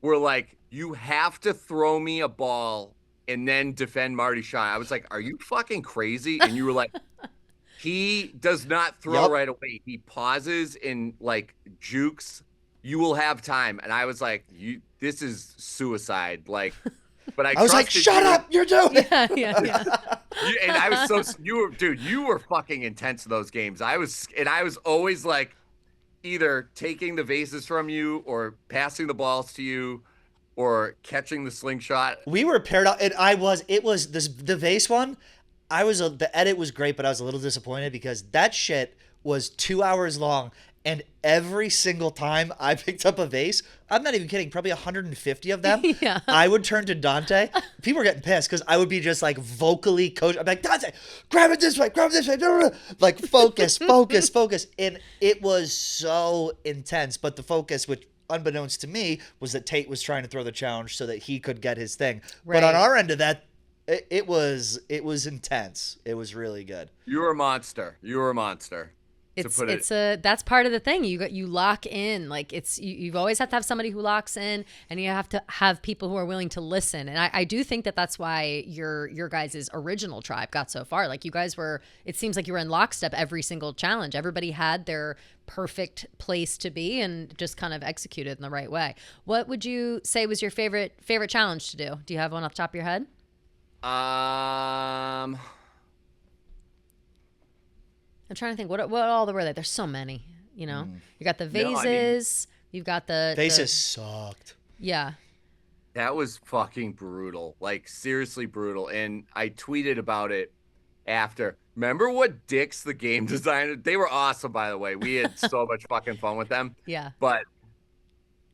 were like, you have to throw me a ball and then defend Marty's shot. I was like, are you fucking crazy? And you were like, he does not throw right away. He pauses and like jukes. You will have time. And I was like, this is suicide. Like, but I was like, shut up. You're doing it. Yeah. And I was you were fucking intense in those games. I was always like either taking the vases from you or passing the balls to you or catching the slingshot. We were paired up, and the vase one. The edit was great, but I was a little disappointed because that shit was 2 hours long, and every single time I picked up a vase, I'm not even kidding, probably 150 of them. Yeah. I would turn to Dante. People were getting pissed because I would be just like vocally coach. I'm like, Dante, grab it this way, like focus, and it was so intense. But the focus, which unbeknownst to me, was that Tate was trying to throw the challenge so that he could get his thing. Right. But on our end of that, it was intense. It was really good. You were a monster. That's part of the thing. You lock in. Like, you've always have to have somebody who locks in, and you have to have people who are willing to listen. And I do think that's why your guys' original tribe got so far. Like, you guys it seems like you were in lockstep every single challenge. Everybody had their perfect place to be and just kind of executed in the right way. What would you say was your favorite challenge to do? Do you have one off the top of your head? I'm trying to think. What all there were there? There's so many. You know, you got the vases. You've got the vases sucked. Yeah. That was fucking brutal. Like, seriously brutal. And I tweeted about it after. Remember what dicks the game designer? They were awesome, by the way. We had so much fucking fun with them. Yeah. But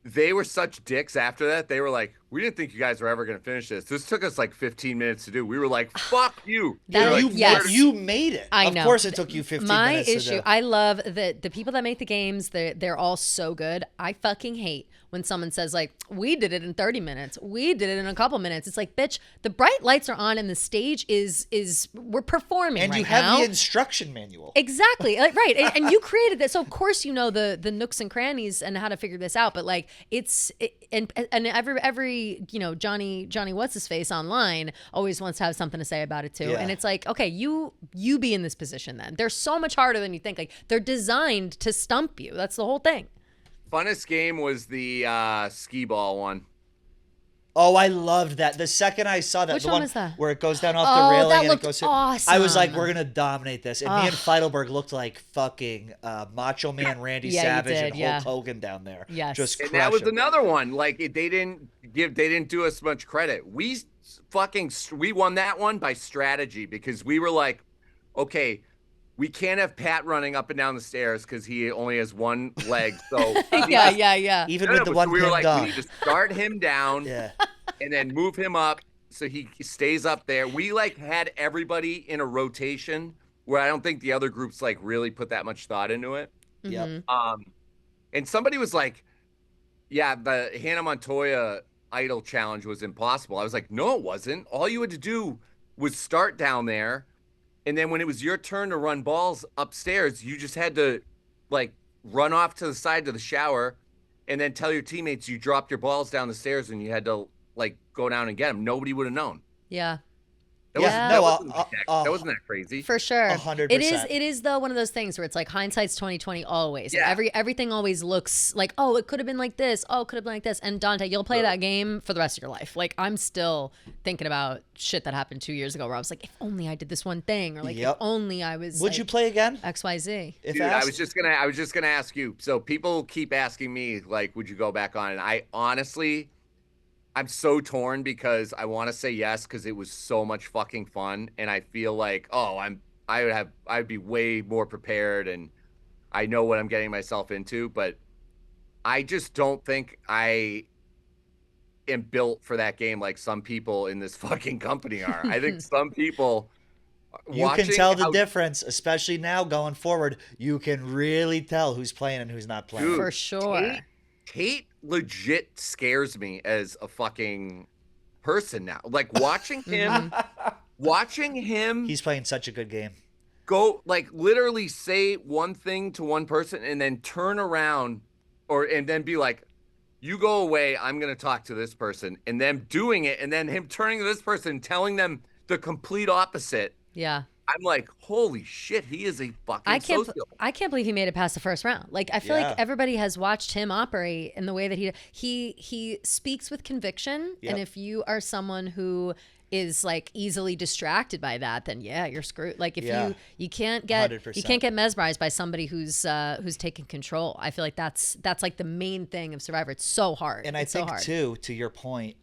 they were such dicks after that. They were like, we didn't think you guys were ever going to finish this. This took us like 15 minutes to do. We were like, fuck you. You made it. I know. Of course it took you 15 minutes to do. My issue, I love that the people that make the games, they're all so good. I fucking hate when someone says, like, we did it in 30 minutes. We did it in a couple minutes. It's like, bitch, the bright lights are on and the stage is we're performing and right you have now. the instruction manual. Exactly. Like, right. And you created this. So of course you know the nooks and crannies and how to figure this out. But like and every Johnny what's his face online always wants to have something to say about it too. Yeah. And it's like, okay, you be in this position then. They're so much harder than you think. Like, they're designed to stump you. That's the whole thing. Funnest game was the skee ball one. Oh, I loved that. The second I saw that, Which the one one was that? where it goes down off Oh, the railing that and it looked goes. awesome. I was like, we're gonna dominate this, and me and Feitelberg looked like fucking Macho Man Randy Yeah, you Savage did, and yeah. Hulk Hogan down there. Yes. Just And that was crushing. another one. Like they didn't do us much credit. We won that one by strategy because we were like, okay, we can't have Pat running up and down the stairs because he only has one leg. So Yeah. Even with the so one we were pinned like, dog. we need to start him down Yeah. and then move him up so he stays up there. We like had everybody in a rotation where I don't think the other groups like really put that much thought into it. Yep. And somebody was like, yeah, the Hannah Montoya idol challenge was impossible. I was like, no, it wasn't. All you had to do was start down there. And then when it was your turn to run balls upstairs, you just had to like run off to the side to the shower and then tell your teammates you dropped your balls down the stairs and you had to like go down and get them. Nobody would have known. Yeah. That wasn't that crazy. For sure. 100%. It is though one of those things where it's like hindsight's 2020 always. Yeah. Everything always looks like, oh, it could have been like this. Oh, it could have been like this. And Dante, you'll play that game for the rest of your life. Like I'm still thinking about shit that happened 2 years ago where I was like, if only I did this one thing, or like if only I was Would you play again? XYZ. Dude, I was just gonna ask you. So people keep asking me, like, would you go back on? And I honestly, I'm so torn because I want to say yes because it was so much fucking fun, and I feel like, I'd be way more prepared, and I know what I'm getting myself into, but I just don't think I am built for that game like some people in this fucking company are. I think some people. You can tell the difference, especially now going forward. You can really tell who's playing and who's not playing. Dude, For sure. Tate legit scares me as a fucking person now. Like watching him, He's playing such a good game. go like literally say one thing to one person and then turn around and then be like, you go away, I'm going to talk to this person, and them doing it, and then him turning to this person, telling them the complete opposite. Yeah. I'm like, holy shit, he is a fucking I can't sociopath. believe he made it past the first round. Like I feel like everybody has watched him operate in the way that he speaks with conviction. Yep. And if you are someone who is like easily distracted by that, then yeah, you're screwed. Like if you can't get 100%. mesmerized by somebody who's taking control. I feel like that's like the main thing of Survivor. It's so hard. And I think too, to your point,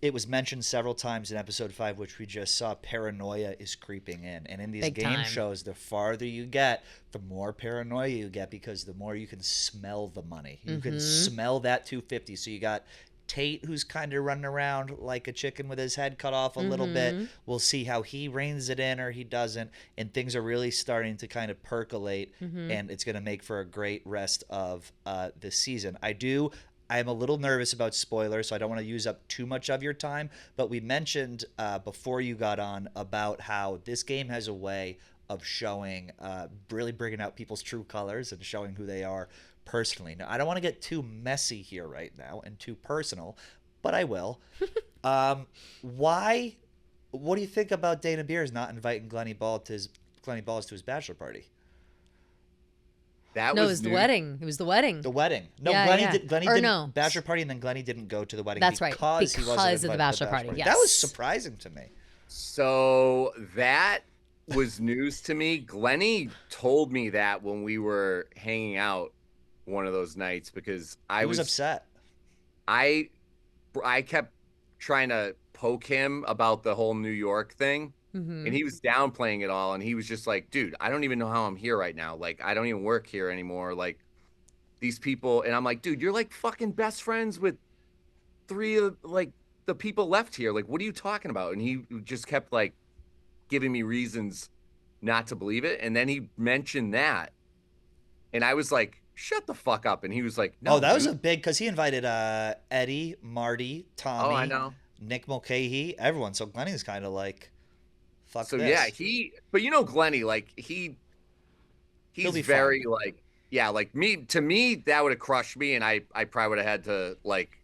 it was mentioned several times in episode 5, which we just saw, paranoia is creeping in. And in these Big game time. shows, the farther you get, the more paranoia you get because the more you can smell the money. You can smell that 250. So you got Tate, who's kind of running around like a chicken with his head cut off a little bit. We'll see how he reins it in or he doesn't. And things are really starting to kind of percolate. And it's going to make for a great rest of the season. I'm a little nervous about spoilers, so I don't want to use up too much of your time. But we mentioned before you got on about how this game has a way of showing, really bringing out people's true colors and showing who they are personally. Now, I don't want to get too messy here right now and too personal, but I will. What do you think about Dana Beers not inviting Glennie Balls to his bachelor party? It was the wedding. It was the wedding. The wedding. No, Yeah, Glennie didn't bachelor party, and then Glennie didn't go to the wedding. That's right. Because he wasn't Because of the bachelor party. Yes. That was surprising to me. So that was news to me. Glennie told me that when we were hanging out one of those nights because I was upset. I kept trying to poke him about the whole New York thing. And he was downplaying it all, and he was just like, dude, I don't even know how I'm here right now. Like, I don't even work here anymore. Like, these people, and I'm like, dude, you're like fucking best friends with 3 of like the people left here. Like, what are you talking about? And he just kept like giving me reasons not to believe it. And then he mentioned that, and I was like, shut the fuck up. And he was like, no, that was a big, because he invited Eddie, Marty, Tommy, I know, Nick Mulcahy, everyone. So Glennie's kind of like, fuck so this. yeah, but you know Glennie, like he's very fine. like, yeah, like to me that would have crushed me, and I probably would have had to like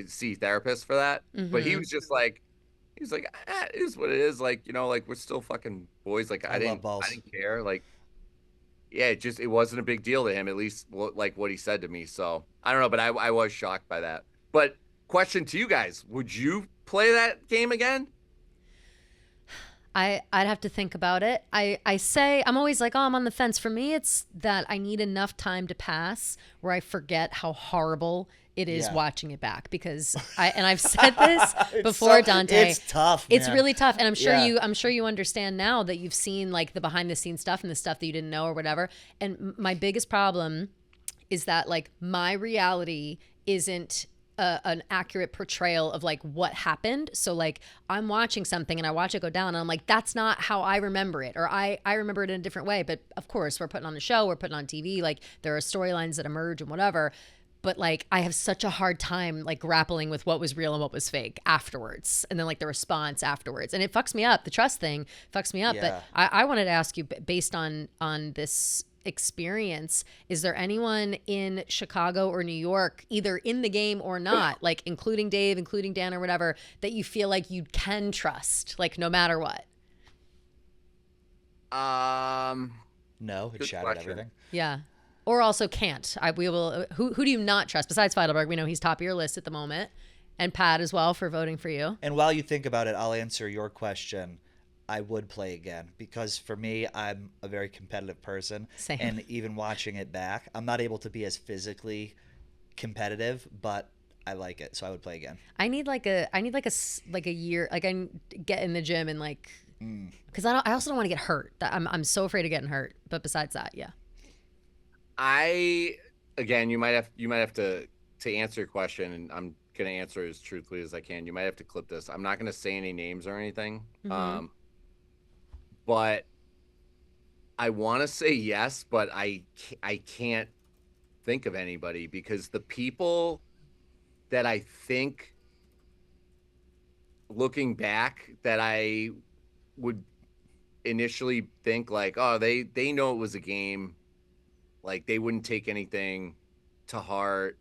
see therapists for that. But he was just like, it is what it is. Like, you know, like we're still fucking boys. Like I didn't care. Like, yeah, it wasn't a big deal to him, at least like what he said to me. So I don't know, but I was shocked by that. But question to you guys: would you play that game again? I'd have to think about it. I say I'm always like, oh, I'm on the fence. For me, it's that I need enough time to pass where I forget how horrible it is watching it back, because I've said this before, Dante. It's tough. It's man. really tough, and I'm sure you understand now that you've seen like the behind the scenes stuff and the stuff that you didn't know or whatever. And my biggest problem is that like my reality isn't an accurate portrayal of like what happened. So like I'm watching something and I watch it go down and I'm like, that's not how I remember it, or I remember it in a different way. But of course we're putting on a show, we're putting on TV, like there are storylines that emerge and whatever. But like I have such a hard time like grappling with what was real and what was fake afterwards, and then like the response afterwards, and it fucks me up. The trust thing fucks me up. But I wanted to ask you, based on this experience, is there anyone in Chicago or New York, either in the game or not, like including Dave, including Dan or whatever, that you feel like you can trust, like no matter what? No, it shattered everything. Yeah. Or also can't. We will. Who do you not trust besides Feitelberg? We know he's top of your list at the moment, and Pat as well for voting for you. And while you think about it, I'll answer your question. I would play again, because for me, I'm a very competitive person. Same. And even watching it back, I'm not able to be as physically competitive, but I like it, so I would play again. I need like a year. Like I get in the gym and like, because I also don't want to get hurt. I'm so afraid of getting hurt. But besides that, yeah. Again, you might have to answer your question, and I'm gonna answer as truthfully as I can. You might have to clip this. I'm not gonna say any names or anything, but I want to say yes, but I can't think of anybody, because the people that I think, looking back, that I would initially think like, oh, they know it was a game. Like they wouldn't take anything to heart.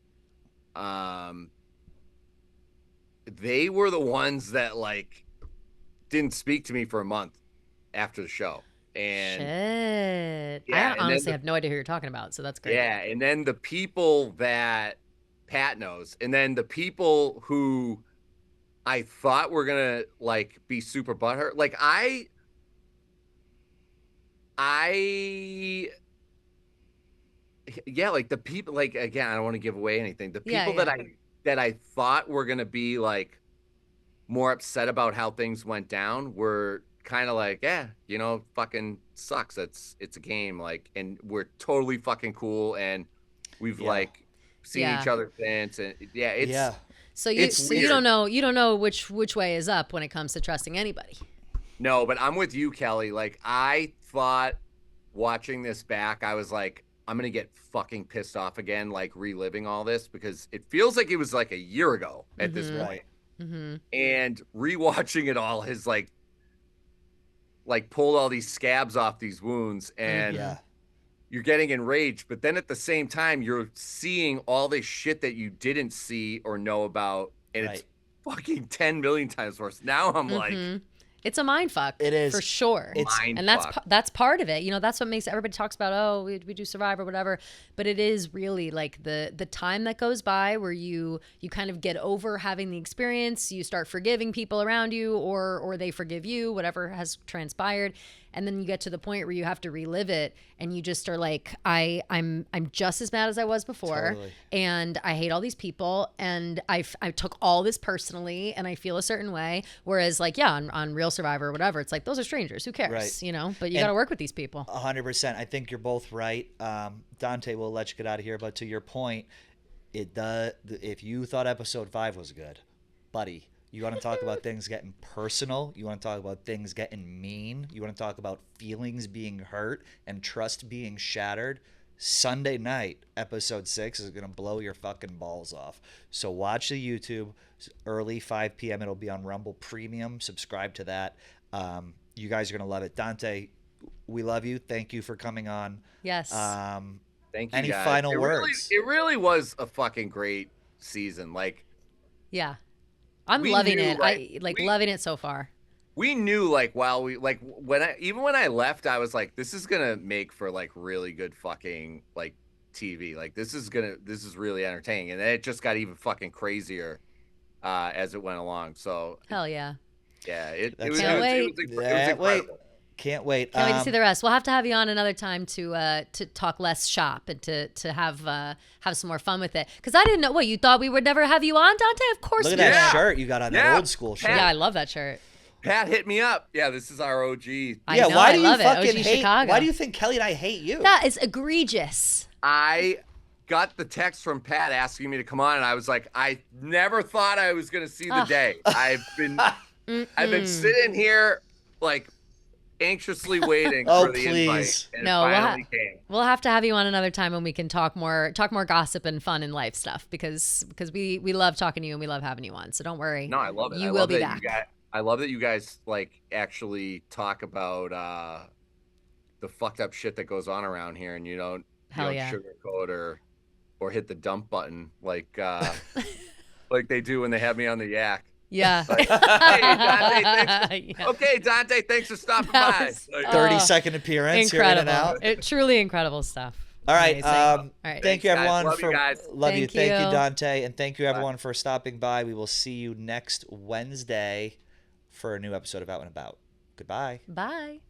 They were the ones that like didn't speak to me for a month after the show. And shit. I honestly have no idea who you're talking about, so that's great. Yeah, and then the people that Pat knows, and then the people who I thought were gonna like be super butthurt. Like yeah, like the people, like, again, I don't want to give away anything. The people that I thought were gonna be like more upset about how things went down were kind of like, yeah, you know, fucking sucks. It's a game, like, and we're totally fucking cool, and we've like seen each other since, and So you don't know which way is up when it comes to trusting anybody. No, but I'm with you, Kelly. Like I thought watching this back, I was like, I'm going to get fucking pissed off again, like reliving all this, because it feels like it was like a year ago at this point. And rewatching it all has like pulled all these scabs off these wounds, and you're getting enraged. But then at the same time, you're seeing all this shit that you didn't see or know about. And it's fucking 10 million times worse. Now I'm like, it's a mind fuck. It is, for sure. And that's part of it. You know, that's what makes everybody talks about, oh, we do Survivor or whatever. But it is really like the time that goes by where you kind of get over having the experience. You start forgiving people around you, or they forgive you, whatever has transpired. And then you get to the point where you have to relive it, and you just are like, I'm just as mad as I was before, Totally. and I hate all these people, and I took all this personally, and I feel a certain way. Whereas like, on Real Survivor or whatever, it's like, those are strangers, who cares, Right. you know? But you got to work with these people. 100%. I think you're both right. Dante, we'll let you get out of here, but to your point, if you thought episode 5 was good, buddy, you want to talk about things getting personal. You want to talk about things getting mean. You want to talk about feelings being hurt and trust being shattered. Sunday night, episode 6 is going to blow your fucking balls off. So watch the YouTube early, 5 p.m. It'll be on Rumble Premium. Subscribe to that. You guys are going to love it. Dante, we love you. Thank you for coming on. Yes. thank you, any guys. final words? It really was a fucking great season. Like, yeah. I'm we loving knew, it. Loving it so far. We knew, like, while we, like, when I left, I was like, this is gonna make for like really good fucking like TV. Like, this is really entertaining. And then it just got even fucking crazier as it went along. So Hell yeah. yeah, it Can't was wait. incredible. Can't wait. Can't wait to see the rest. We'll have to have you on another time to talk less shop and to have some more fun with it. Because I didn't know. What, you thought we would never have you on, Dante? Of course. Look at we that would. shirt you got on, that old school shirt. Yeah, I love that shirt. Pat hit me up. Yeah, this is our OG. I know, why I do you love it. fucking OG hate? Chicago. Why do you think Kelly and I hate you? That is egregious. I got the text from Pat asking me to come on, and I was like, I never thought I was gonna see the day. I've been sitting here like anxiously waiting for the invite, and it finally came. We'll have to have you on another time when we can talk more gossip and fun and life stuff because we love talking to you and we love having you on. So don't worry. No, I love it. You will be back. I love that you guys like actually talk about the fucked up shit that goes on around here, and you don't sugarcoat or hit the dump button like like they do when they have me on the yak. Yeah. Like, hey, Dante, thanks. Yeah. Okay, Dante, thanks for stopping by. Like, 30-second appearance. Incredible. Here in and out. Truly incredible stuff. All right. All right. Thank you, everyone. Love you guys. Love you. Thank you, Dante. And thank you, everyone, for stopping by. We will see you next Wednesday for a new episode of Out and About. Goodbye. Bye.